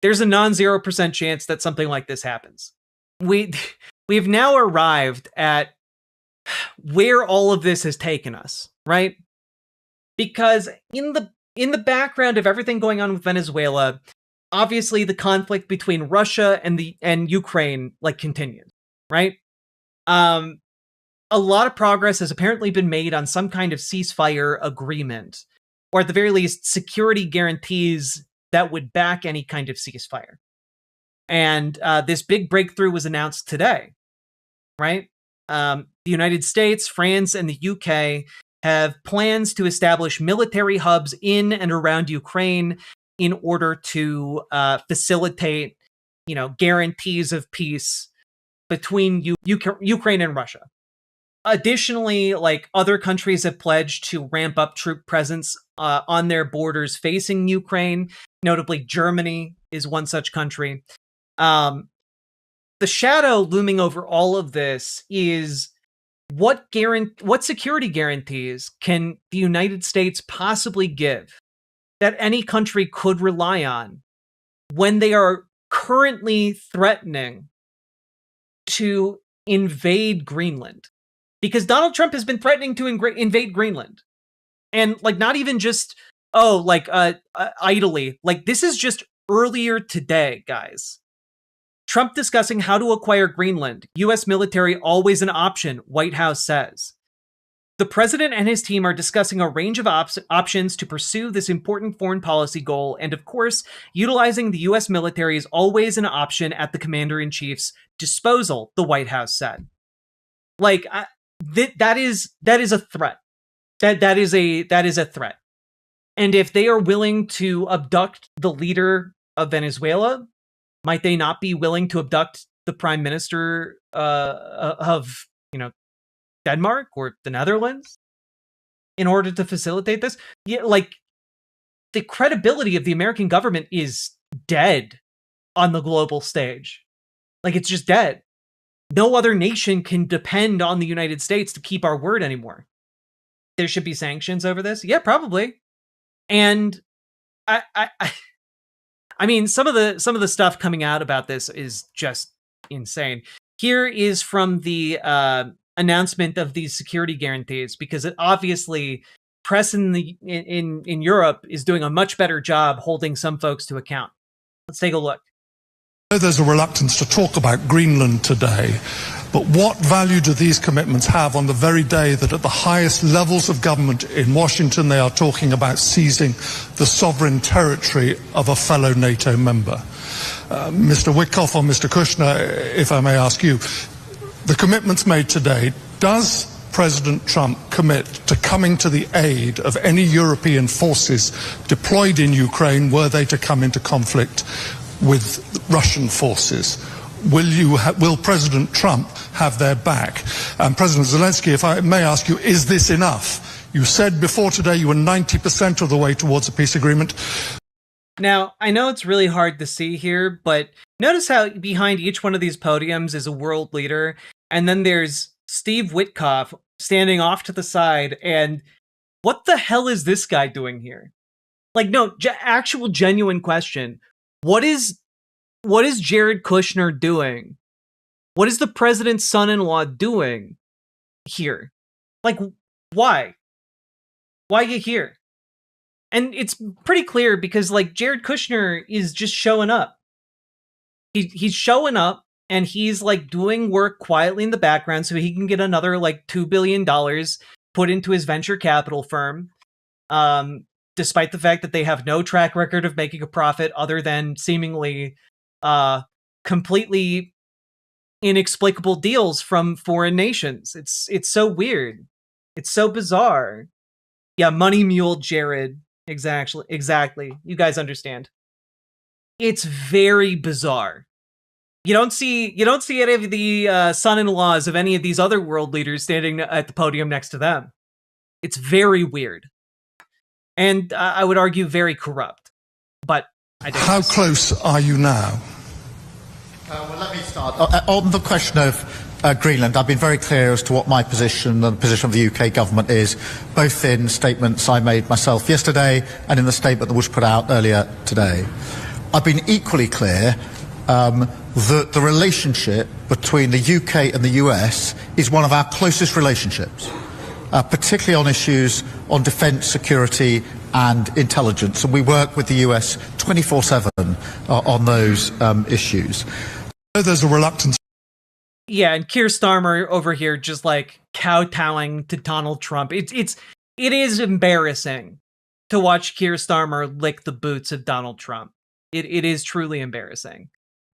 there's a non-0% chance that something like this happens. We've now arrived at where all of this has taken us, right? Because in the background of everything going on with Venezuela, obviously the conflict between Russia and Ukraine continues, right? A lot of progress has apparently been made on some kind of ceasefire agreement, or at the very least, security guarantees that would back any kind of ceasefire. And this big breakthrough was announced today, right? The United States, France, and the UK have plans to establish military hubs in and around Ukraine in order to facilitate, guarantees of peace between Ukraine and Russia. Additionally, other countries have pledged to ramp up troop presence on their borders facing Ukraine. Notably, Germany is one such country. The shadow looming over all of this is what security guarantees can the United States possibly give that any country could rely on when they are currently threatening to invade Greenland? Because Donald Trump has been threatening to invade Greenland. And not even just, idly. This is just earlier today, guys. Trump discussing how to acquire Greenland. U.S. military always an option, White House says. The president and his team are discussing a range of options to pursue this important foreign policy goal, and of course, utilizing the U.S. military is always an option at the commander-in-chief's disposal, the White House said. Like, that is a threat. That is a threat. And if they are willing to abduct the leader of Venezuela, might they not be willing to abduct the prime minister of, Denmark or the Netherlands in order to facilitate this? Yeah, like, the credibility of the American government is dead on the global stage. Like, it's just dead. No other nation can depend on the United States to keep our word anymore. There should be sanctions over this? Yeah, probably. And I mean, some of the stuff coming out about this is just insane. Here is from the announcement of these security guarantees, because it obviously press in Europe is doing a much better job holding some folks to account. Let's take a look. There's a reluctance to talk about Greenland today, but what value do these commitments have on the very day that at the highest levels of government in Washington they are talking about seizing the sovereign territory of a fellow NATO member? Mr. Witkoff or Mr. Kushner, if I may ask you, the commitments made today, does President Trump commit to coming to the aid of any European forces deployed in Ukraine were they to come into conflict with Russian forces? Will President Trump have their back? And President Zelensky, if I may ask you, is this enough? You said before today you were 90% of the way towards a peace agreement. Now, I know it's really hard to see here, but notice how behind each one of these podiums is a world leader, and then there's Steve Witkoff standing off to the side, and what the hell is this guy doing here? Like, no, actual genuine question. What is Jared Kushner doing? What is the president's son-in-law doing here? Like, why? Why are you here? And it's pretty clear because, like, Jared Kushner is just showing up. He's showing up and he's, like, doing work quietly in the background so he can get another, like, $2 billion put into his venture capital firm. Despite the fact that they have no track record of making a profit other than seemingly completely inexplicable deals from foreign nations. It's so weird. It's so bizarre. Yeah, money mule Jared. Exactly. You guys understand. It's very bizarre. You don't see any of the son-in-laws of any of these other world leaders standing at the podium next to them. It's very weird. And I would argue very corrupt. But I don't How close are you now? Well, let me start. On the question of Greenland, I've been very clear as to what my position and the position of the UK government is, both in statements I made myself yesterday and in the statement that was put out earlier today. I've been equally clear that the relationship between the UK and the US is one of our closest relationships, particularly on issues on defence, security and intelligence. And we work with the US 24/7 on those issues. There's a reluctance. Yeah, and Keir Starmer over here just like kowtowing to Donald Trump. It is embarrassing to watch Keir Starmer lick the boots of Donald Trump. It is truly embarrassing.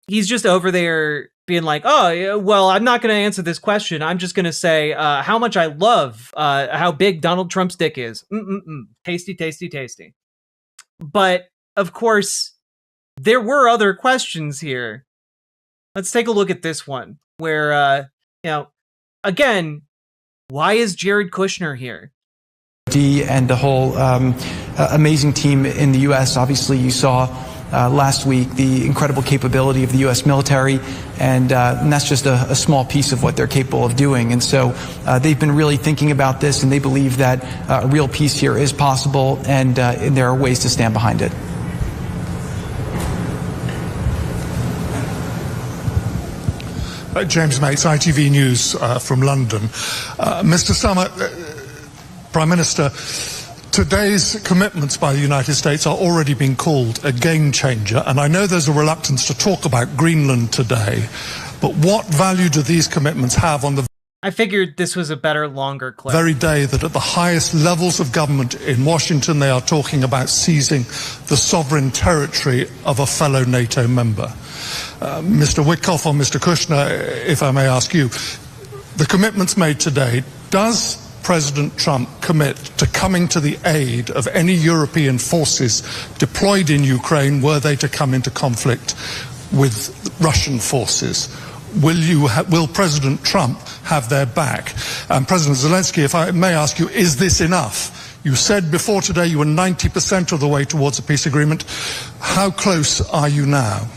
He's just over there being like, oh, yeah, well, I'm not going to answer this question. I'm just going to say how much I love how big Donald Trump's dick is. Tasty, tasty, tasty. But, of course, there were other questions here. Let's take a look at this one where, again, why is Jared Kushner here? And the whole amazing team in the U.S. Obviously, you saw last week the incredible capability of the U.S. military, and that's just a small piece of what they're capable of doing. And so they've been really thinking about this, and they believe that a real peace here is possible, and there are ways to stand behind it. James Mates, ITV News from London. Mr. Starmer, Prime Minister, today's commitments by the United States are already being called a game changer, and I know there's a reluctance to talk about Greenland today, but what value do these commitments have on the I figured this was a better, longer clip. Very day that at the highest levels of government in Washington, they are talking about seizing the sovereign territory of a fellow NATO member. Mr. Witkoff or Mr. Kushner, if I may ask you, the commitments made today, does President Trump commit to coming to the aid of any European forces deployed in Ukraine were they to come into conflict with Russian forces? Will President Trump have their back? And President Zelensky, if I may ask you, is this enough? You said before today you were 90% of the way towards a peace agreement. How close are you now?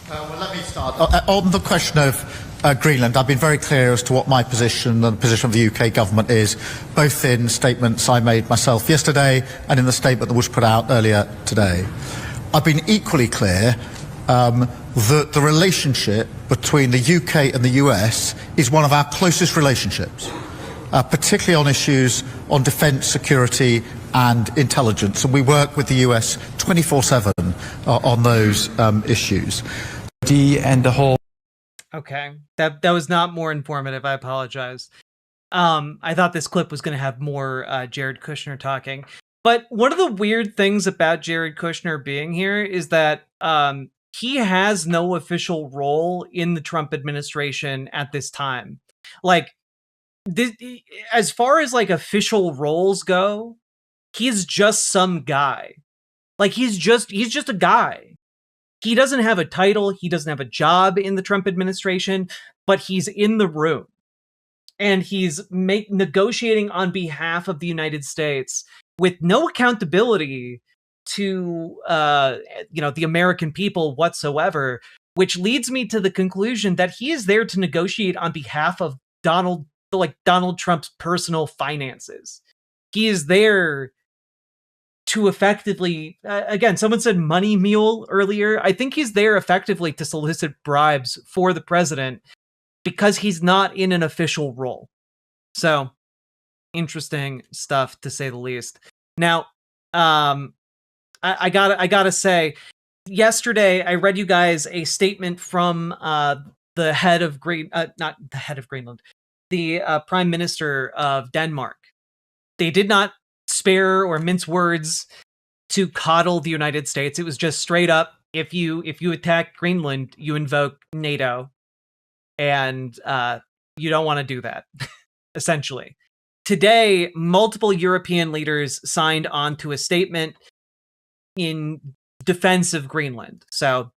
Well, let me start. On the question of Greenland, I've been very clear as to what my position and the position of the UK government is, both in statements I made myself yesterday and in the statement that was put out earlier today. I've been equally clear that the relationship between the UK and the US is one of our closest relationships, particularly on issues on defence, security and intelligence. And we work with the US 24/7 on those issues. And the whole. Okay, that was not more informative. I apologize. I thought this clip was going to have more Jared Kushner talking. But one of the weird things about Jared Kushner being here is that he has no official role in the Trump administration at this time. Like, as far as like official roles go, he's just some guy. Like, he's just a guy. He doesn't have a title, he doesn't have a job in the Trump administration, but he's in the room. And he's negotiating on behalf of the United States with no accountability to the American people whatsoever, which leads me to the conclusion that he is there to negotiate on behalf of Donald Trump's personal finances. He is there to effectively, again, someone said money mule earlier. I think he's there effectively to solicit bribes for the president because he's not in an official role. So, interesting stuff to say the least. Now, I gotta say, yesterday I read you guys a statement from the head of not the head of Greenland, the Prime Minister of Denmark. They did not spare or mince words to coddle the United States. It was just straight up, if you attack Greenland, you invoke NATO, and you don't want to do that, essentially. Today, multiple European leaders signed on to a statement in defense of Greenland. So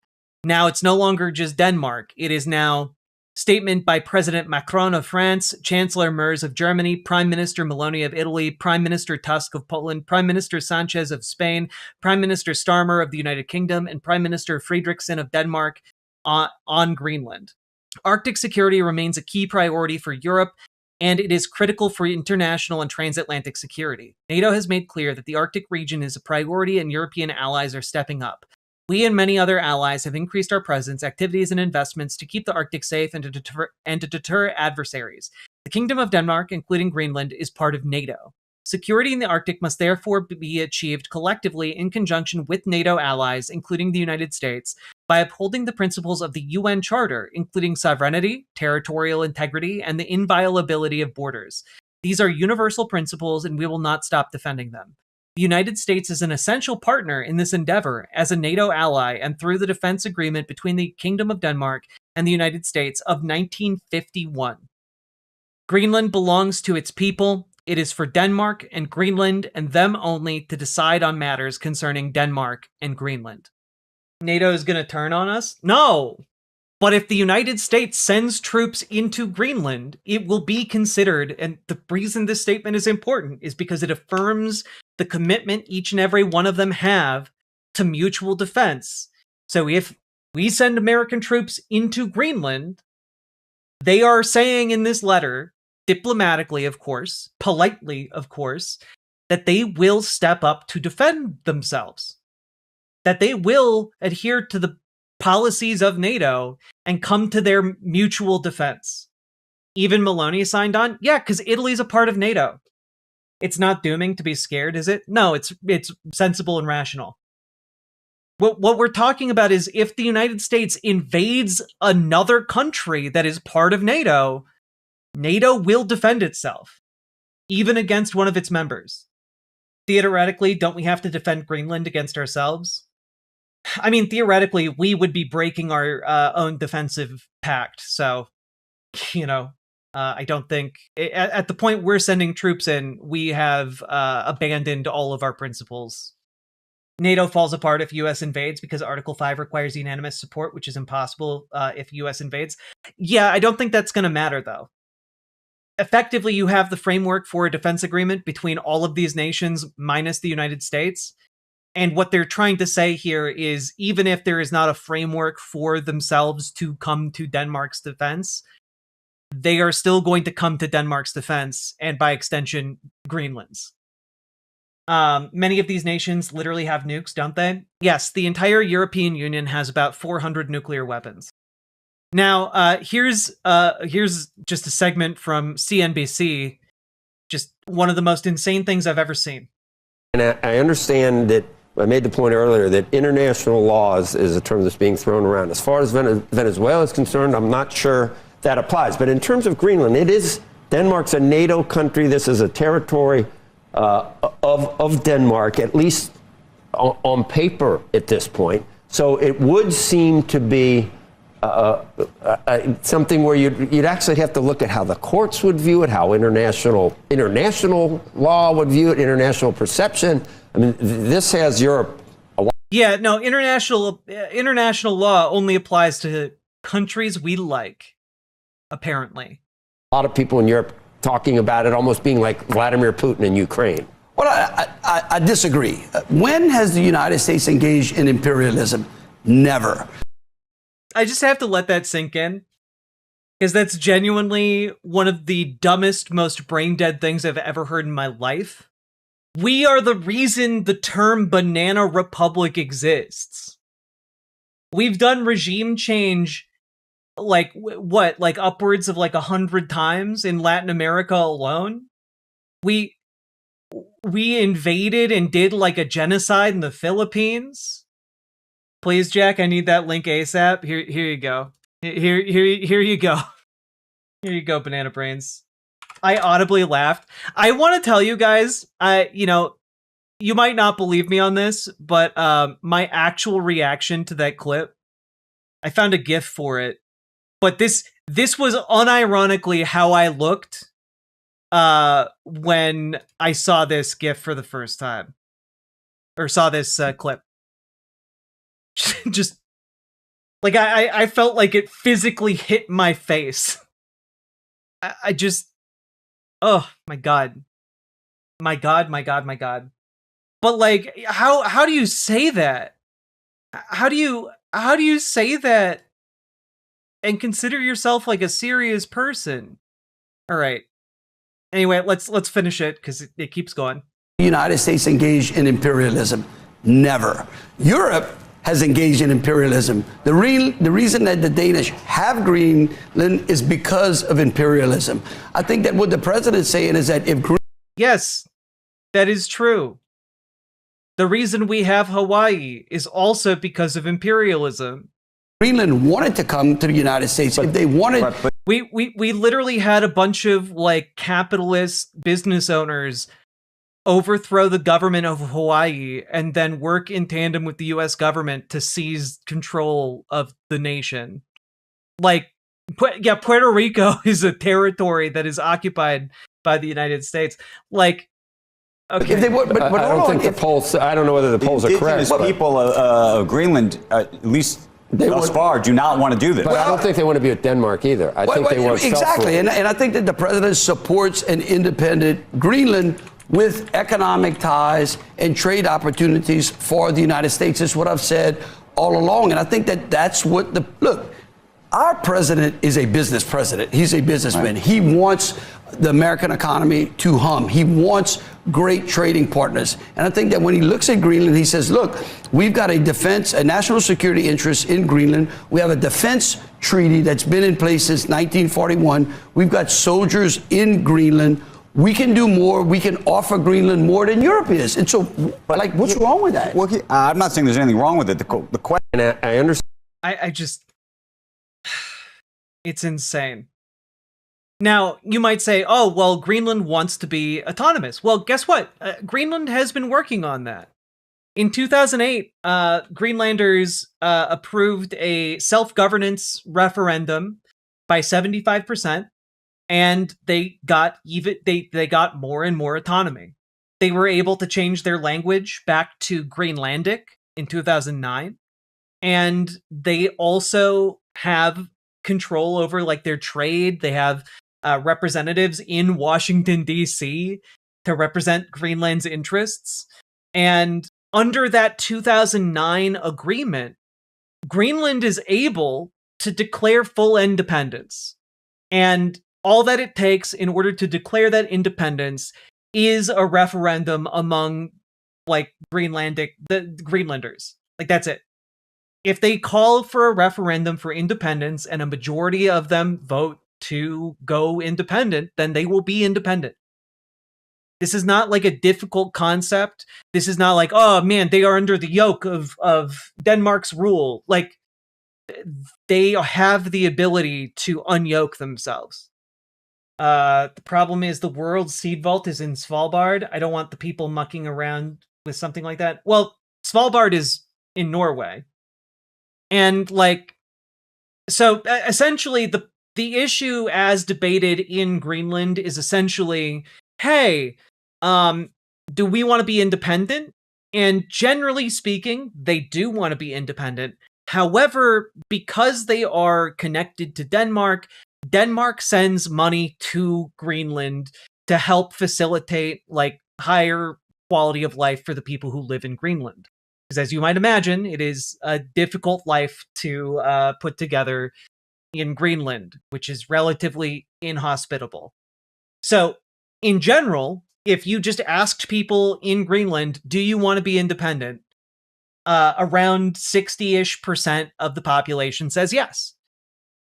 now it's no longer just Denmark. It is now statement by President Macron of France, Chancellor Merz of Germany, Prime Minister Meloni of Italy, Prime Minister Tusk of Poland, Prime Minister Sanchez of Spain, Prime Minister Starmer of the United Kingdom, and Prime Minister Fredriksson of Denmark on Greenland. Arctic security remains a key priority for Europe, and it is critical for international and transatlantic security. NATO has made clear that the Arctic region is a priority and European allies are stepping up. We and many other allies have increased our presence, activities, and investments to keep the Arctic safe and to deter adversaries. The Kingdom of Denmark, including Greenland, is part of NATO. Security in the Arctic must therefore be achieved collectively in conjunction with NATO allies, including the United States, by upholding the principles of the UN Charter, including sovereignty, territorial integrity, and the inviolability of borders. These are universal principles, and we will not stop defending them. The United States is an essential partner in this endeavor as a NATO ally and through the defense agreement between the Kingdom of Denmark and the United States of 1951. Greenland belongs to its people. It is for Denmark and Greenland and them only to decide on matters concerning Denmark and Greenland. NATO is going to turn on us? No! But if the United States sends troops into Greenland, it will be considered, and the reason this statement is important is because it affirms the commitment each and every one of them have to mutual defense. So if we send American troops into Greenland, they are saying in this letter, diplomatically, of course, politely, of course, that they will step up to defend themselves, that they will adhere to the policies of NATO and come to their mutual defense. Even Meloni signed on? Yeah, because Italy's a part of NATO. It's not dooming to be scared, is it? No, it's sensible and rational. What we're talking about is if the United States invades another country that is part of NATO, NATO will defend itself, even against one of its members. Theoretically, don't we have to defend Greenland against ourselves? I mean, theoretically, we would be breaking our own defensive pact. So, I don't think at the point we're sending troops in, we have abandoned all of our principles. NATO falls apart if US invades because Article 5 requires unanimous support, which is impossible if US invades. Yeah, I don't think that's going to matter, though. Effectively, you have the framework for a defense agreement between all of these nations minus the United States. And what they're trying to say here is, even if there is not a framework for themselves to come to Denmark's defense, they are still going to come to Denmark's defense, and by extension, Greenland's. Many of these nations literally have nukes, don't they? Yes, the entire European Union has about 400 nuclear weapons. Now, here's just a segment from CNBC, just one of the most insane things I've ever seen. And I understand that I made the point earlier that international laws is a term that's being thrown around. As far as Venezuela is concerned, I'm not sure that applies. But in terms of Greenland, Denmark's a NATO country. This is a territory of Denmark, at least on paper at this point. So it would seem to be something where you'd actually have to look at how the courts would view it, how international law would view it, international perception. I mean, this has Europe. Yeah, no, international law only applies to countries we like, apparently. A lot of people in Europe talking about it almost being like Vladimir Putin in Ukraine. Well, I disagree. When has the United States engaged in imperialism? Never. I just have to let that sink in, because that's genuinely one of the dumbest, most brain-dead things I've ever heard in my life. We are the reason the term banana republic exists. We've done regime change like upwards of 100 times in Latin America alone. We invaded and did a genocide in the Philippines. Please, Jack, I need that link ASAP. Here you go. Here you go. Here you go, Banana Brains. I audibly laughed. I want to tell you guys, you might not believe me on this, but my actual reaction to that clip, I found a GIF for it. But this was unironically how I looked when I saw this GIF for the first time, or saw this clip. Just I felt like it physically hit my face. I just, oh my god. But how do you say that? How do you say that and consider yourself a serious person? All right. Anyway, let's finish it because it keeps going. The United States engaged in imperialism? Never. Europe has engaged in imperialism. The reason that the Danish have Greenland is because of imperialism. I think that what the president's saying is that if yes, that is true. The reason we have Hawaii is also because of imperialism. Greenland wanted to come to the United States, if they wanted... We literally had a bunch of capitalist business owners overthrow the government of Hawaii and then work in tandem with the US government to seize control of the nation. Puerto Rico is a territory that is occupied by the United States. Okay. If they would, but I don't think the polls, I don't know whether the polls are correct. The people of Greenland, at least thus far, do not want to do this. But I don't think they want to be with Denmark either. I think they want exactly, and I think that the president supports an independent Greenland with economic ties and trade opportunities for the United States. Is what I've said all along, and I think that that's what look. Our president is a business president. He's a businessman. Right. He wants the American economy to hum. He wants great trading partners. And I think that when he looks at Greenland, he says, look, we've got a national security interest in Greenland. We have a defense treaty that's been in place since 1941. We've got soldiers in Greenland. We can do more. We can offer Greenland more than Europe is. And so, what's wrong with that? Well, I'm not saying there's anything wrong with it. The question, I understand. I just, it's insane. Now, you might say, oh, well, Greenland wants to be autonomous. Well, guess what? Greenland has been working on that. In 2008, Greenlanders approved a self-governance referendum by 75%, and they got more and more autonomy. They were able to change their language back to Greenlandic in 2009, and they also have control over like their trade. They have representatives in Washington, D.C. to represent Greenland's interests. And under that 2009 agreement, Greenland is able to declare full independence. And all that it takes in order to declare that independence is a referendum among like the Greenlanders. Like, that's it. If they call for a referendum for independence and a majority of them vote to go independent, then they will be independent. This is not like a difficult concept. This is not like, oh man, they are under the yoke of Denmark's rule. Like, they have the ability to unyoke themselves. The problem is the world's seed vault is in Svalbard. I don't want the people mucking around with something like that. Well, Svalbard is in Norway. And like, so essentially the issue as debated in Greenland is essentially, hey, do we want to be independent? And generally speaking, they do want to be independent. However, because they are connected to Denmark, Denmark sends money to Greenland to help facilitate like higher quality of life for the people who live in Greenland. Because as you might imagine, it is a difficult life to put together in Greenland, which is relatively inhospitable. So in general, if you just asked people in Greenland, do you want to be independent? Around 60-ish% of the population says yes.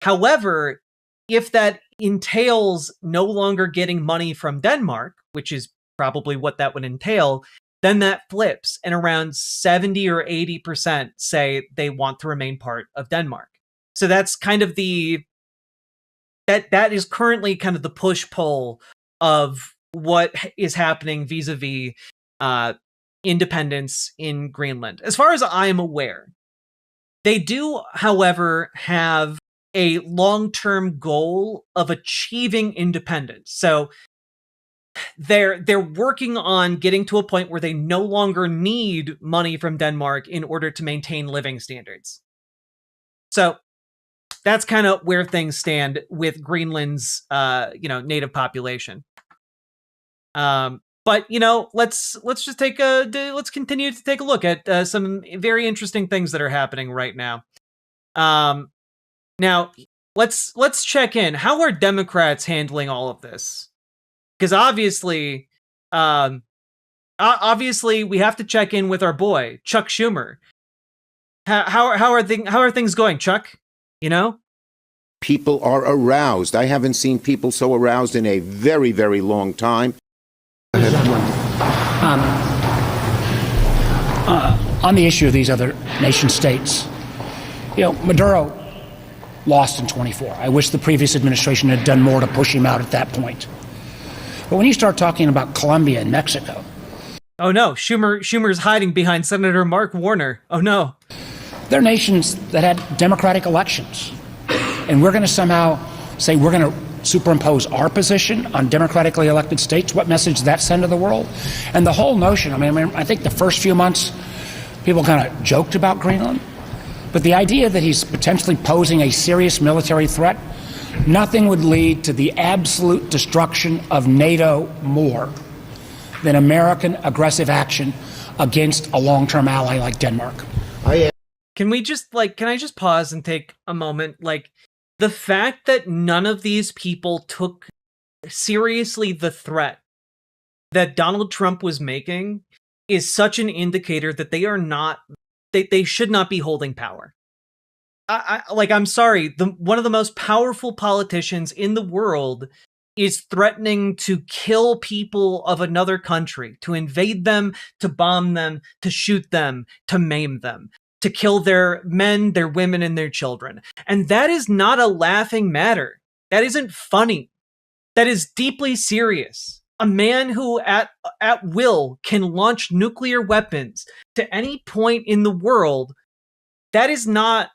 However, if that entails no longer getting money from Denmark, which is probably what that would entail, then that flips, and around 70 or 80% say they want to remain part of Denmark. So that's kind of that is currently kind of the push-pull of what is happening vis-a-vis independence in Greenland. As far as I am aware, they do, however, have a long-term goal of achieving independence. So they're working on getting to a point where they no longer need money from Denmark in order to maintain living standards. So that's kind of where things stand with Greenland's native population. But let's continue to take a look at some very interesting things that are happening right now. Now let's check in. How are Democrats handling all of this? Because obviously we have to check in with our boy Chuck Schumer. How are things going, Chuck? People are aroused. I haven't seen people so aroused in a very, very long time. On the issue of these other nation states, Maduro lost in 24. I wish the previous administration had done more to push him out at that point. But when you start talking about Colombia and Mexico... Oh no, Schumer's hiding behind Senator Mark Warner. Oh no. They're nations that had democratic elections. And we're going to somehow say we're going to superimpose our position on democratically elected states. What message does that send to the world? And the whole notion, I think the first few months, people kind of joked about Greenland. But the idea that he's potentially posing a serious military threat, nothing would lead to the absolute destruction of NATO more than American aggressive action against a long-term ally like Denmark. Can I just pause and take a moment? Like, the fact that none of these people took seriously the threat that Donald Trump was making is such an indicator that they should not be holding power. I'm sorry, one of the most powerful politicians in the world is threatening to kill people of another country, to invade them, to bomb them, to shoot them, to maim them, to kill their men, their women, and their children. And that is not a laughing matter. That isn't funny. that is deeply serious. A man who at will can launch nuclear weapons to any point in the world. That is not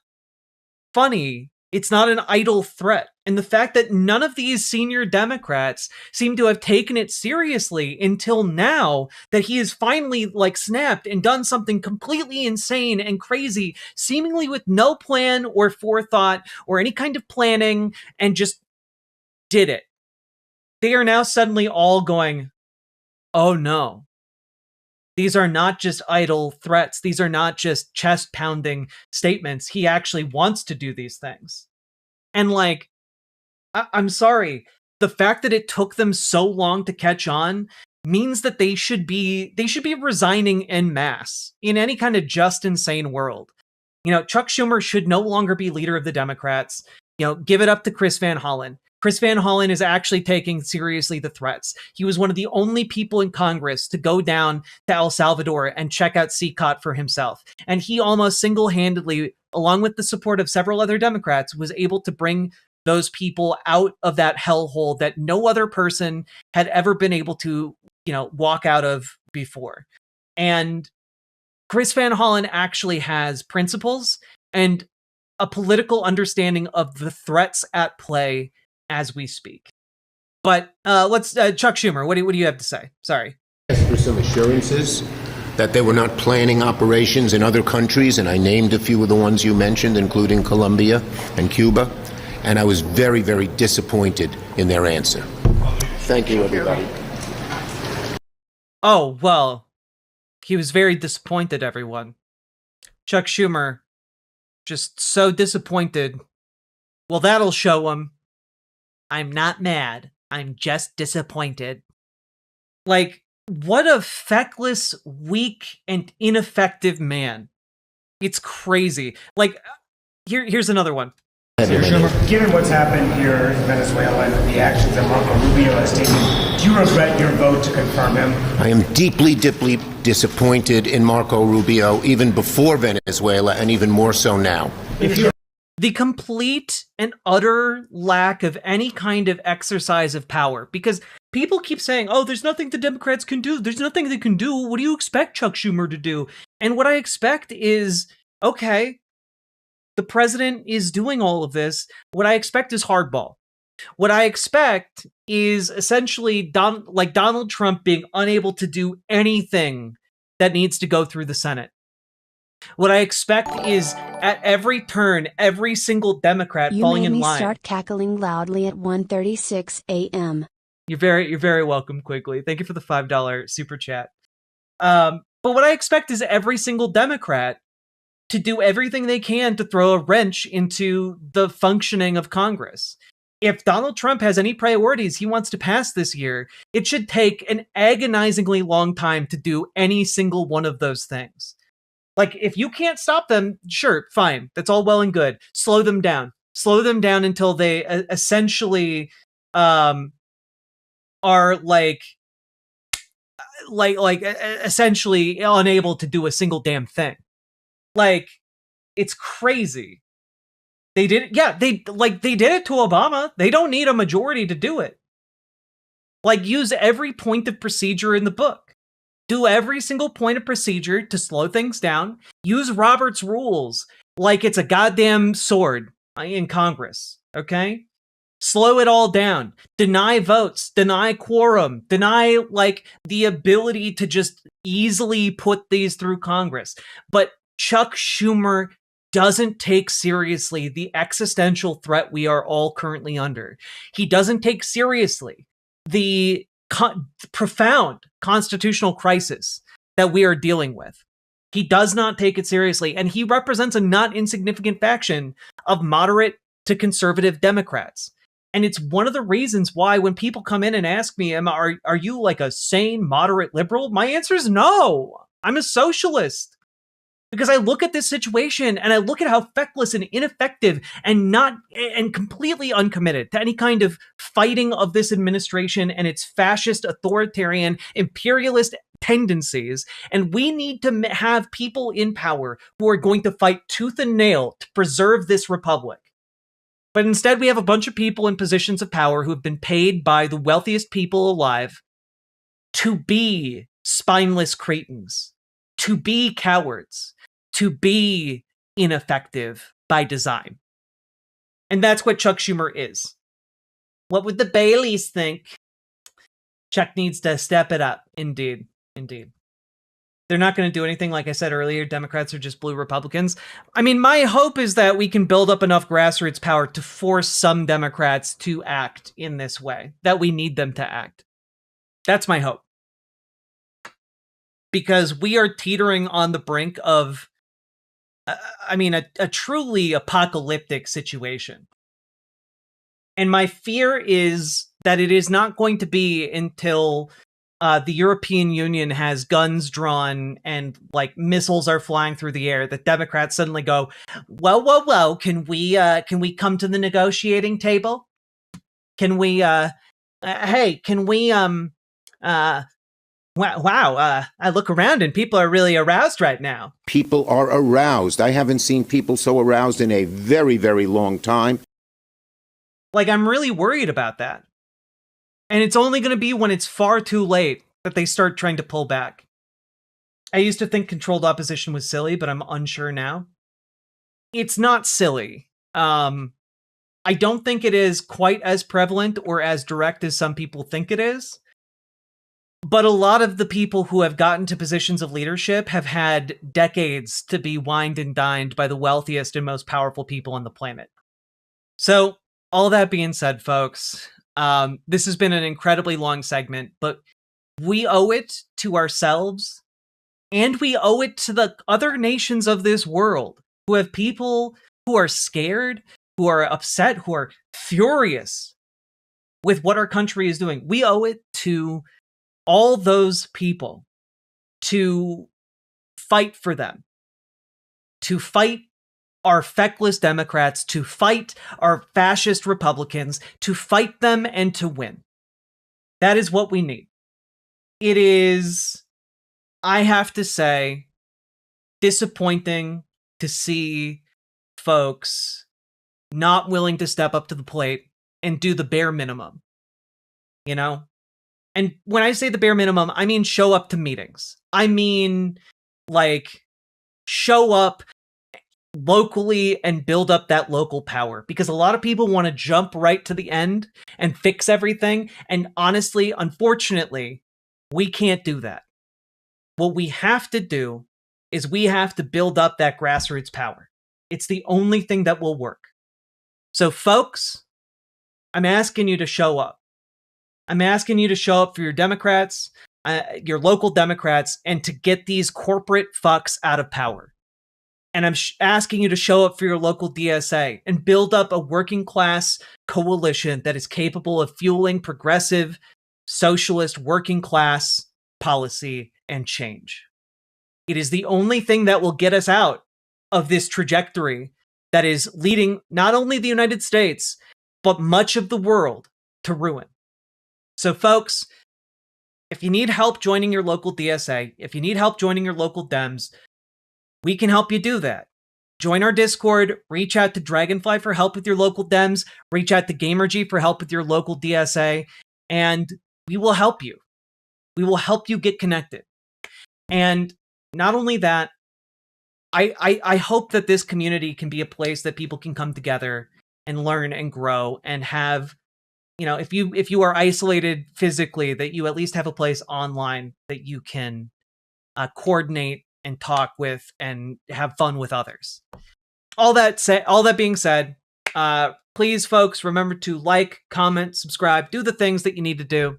funny. It's not an idle threat. And the fact that none of these senior Democrats seem to have taken it seriously until now, that he has finally like snapped and done something completely insane and crazy, seemingly with no plan or forethought or any kind of planning, and just did it. They are now suddenly all going, oh no. These are not just idle threats. These are not just chest pounding statements. He actually wants to do these things. And like, I'm sorry, the fact that it took them so long to catch on means that they should be resigning en masse in any kind of just insane world. You know, Chuck Schumer should no longer be leader of the Democrats. You know, give it up to Chris Van Hollen. Chris Van Hollen is actually taking seriously the threats. He was one of the only people in Congress to go down to El Salvador and check out CCOT for himself. And he almost single-handedly, along with the support of several other Democrats, was able to bring those people out of that hellhole that no other person had ever been able to, you know, walk out of before. And Chris Van Hollen actually has principles and a political understanding of the threats at play as we speak. But let's Chuck Schumer, what do you have to say? Sorry. For some assurances that they were not planning operations in other countries, and I named a few of the ones you mentioned, including Colombia and Cuba, and I was very, very disappointed in their answer. Thank you, everybody. Oh, well, he was very disappointed, everyone. Chuck Schumer, just so disappointed. Well, that'll show him. I'm not mad. I'm just disappointed. Like, what a feckless, weak, and ineffective man. It's crazy. Like, here's another one. Senator Schumer, given what's happened here in Venezuela and the actions that Marco Rubio has taken, do you regret your vote to confirm him? I am deeply, deeply disappointed in Marco Rubio, even before Venezuela, and even more so now. The complete and utter lack of any kind of exercise of power, because people keep saying, oh, there's nothing the Democrats can do. There's nothing they can do. What do you expect Chuck Schumer to do? And what I expect is, okay, the president is doing all of this. What I expect is hardball. What I expect is essentially Donald Trump being unable to do anything that needs to go through the Senate. What I expect is at every turn, every single Democrat falling in line. You made me start cackling loudly at 1:36 a.m. You're very welcome, Quigley. Thank you for the $5 super chat. But what I expect is every single Democrat to do everything they can to throw a wrench into the functioning of Congress. If Donald Trump has any priorities he wants to pass this year, it should take an agonizingly long time to do any single one of those things. Like, if you can't stop them, sure, fine. That's all well and good. Slow them down. Slow them down until they essentially are essentially unable to do a single damn thing. Like, it's crazy. They did it. Yeah, they did it to Obama. They don't need a majority to do it. Like, use every point of procedure in the book. Do every single point of procedure to slow things down. Use Robert's rules like it's a goddamn sword in Congress, okay? Slow it all down. Deny votes, deny quorum, deny, like, the ability to just easily put these through Congress. But Chuck Schumer doesn't take seriously the existential threat we are all currently under. He doesn't take seriously the profound constitutional crisis that we are dealing with. He does not take it seriously, and he represents a not insignificant faction of moderate to conservative Democrats. And it's one of the reasons why when people come in and ask me, are you like a sane, moderate liberal? My answer is no. I'm a socialist. Because I look at this situation and I look at how feckless and ineffective and completely uncommitted to any kind of fighting of this administration and its fascist, authoritarian, imperialist tendencies. And we need to have people in power who are going to fight tooth and nail to preserve this republic. But instead, we have a bunch of people in positions of power who have been paid by the wealthiest people alive to be spineless cretins, to be cowards, to be ineffective by design. And that's what Chuck Schumer is. What would the Baileys think? Chuck needs to step it up. Indeed. Indeed. They're not going to do anything. Like I said earlier, Democrats are just blue Republicans. I mean, my hope is that we can build up enough grassroots power to force some Democrats to act in this way, that we need them to act. That's my hope. Because we are teetering on the brink of, a truly apocalyptic situation. And my fear is that it is not going to be until the European Union has guns drawn and like missiles are flying through the air that Democrats suddenly go, whoa, can we come to the negotiating table? Can we, hey, can we, wow, I look around and people are really aroused right now. People are aroused. I haven't seen people so aroused in a very, very long time. Like, I'm really worried about that. And it's only going to be when it's far too late that they start trying to pull back. I used to think controlled opposition was silly, but I'm unsure now. It's not silly. I don't think it is quite as prevalent or as direct as some people think it is. But a lot of the people who have gotten to positions of leadership have had decades to be wined and dined by the wealthiest and most powerful people on the planet. So, all that being said, folks, this has been an incredibly long segment, but we owe it to ourselves and we owe it to the other nations of this world who have people who are scared, who are upset, who are furious with what our country is doing. We owe it to all those people to fight for them, to fight our feckless Democrats, to fight our fascist Republicans, to fight them and to win. That is what we need. It is, I have to say, disappointing to see folks not willing to step up to the plate and do the bare minimum, you know? And when I say the bare minimum, I mean show up to meetings. I mean, like, show up locally and build up that local power, because a lot of people want to jump right to the end and fix everything. And honestly, unfortunately, we can't do that. What we have to do is we have to build up that grassroots power. It's the only thing that will work. So folks, I'm asking you to show up. I'm asking you to show up for your Democrats, your local Democrats, and to get these corporate fucks out of power. And I'm asking you to show up for your local DSA and build up a working class coalition that is capable of fueling progressive, socialist, working class policy and change. It is the only thing that will get us out of this trajectory that is leading not only the United States, but much of the world to ruin. So folks, if you need help joining your local DSA, if you need help joining your local Dems, we can help you do that. Join our Discord, reach out to Dragonfly for help with your local Dems, reach out to GamerG for help with your local DSA, and we will help you. We will help you get connected. And not only that, I hope that this community can be a place that people can come together and learn and grow and have, you know, if you are isolated physically, that you at least have a place online that you can coordinate and talk with and have fun with others. All that being said, please, folks, remember to like, comment, subscribe, do the things that you need to do.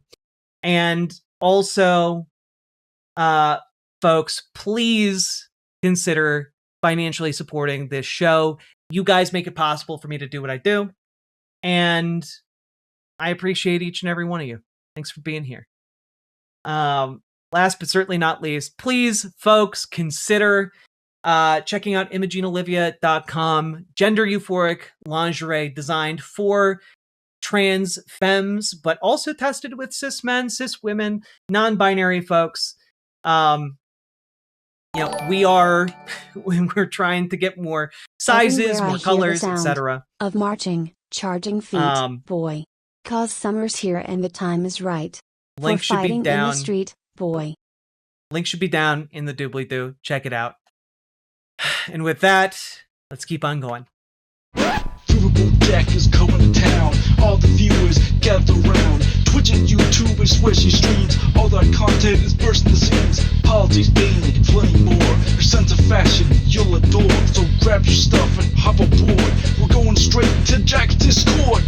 And also, folks, please consider financially supporting this show. You guys make it possible for me to do what I do. And I appreciate each and every one of you. Thanks for being here. Last but certainly not least, please, folks, consider checking out ImogeneOlivia.com. Gender euphoric lingerie designed for trans femmes, but also tested with cis men, cis women, non-binary folks. You know, we're trying to get more sizes, more colors, etc. Of marching. Charging feet, boy. 'Cause summer's here and the time is right. Link For should be fighting down. in the street, boy. Link should be down in the doobly-doo. Check it out. And with that, let's keep on going. Riverboat Jack is going to town. All the viewers gather round. Twitch and YouTube and swishy streams. All that content is bursting the seams. Politics, gaming, and plenty more. Your sense of fashion you'll adore. So grab your stuff and hop aboard. We're going straight to Jack's Discord.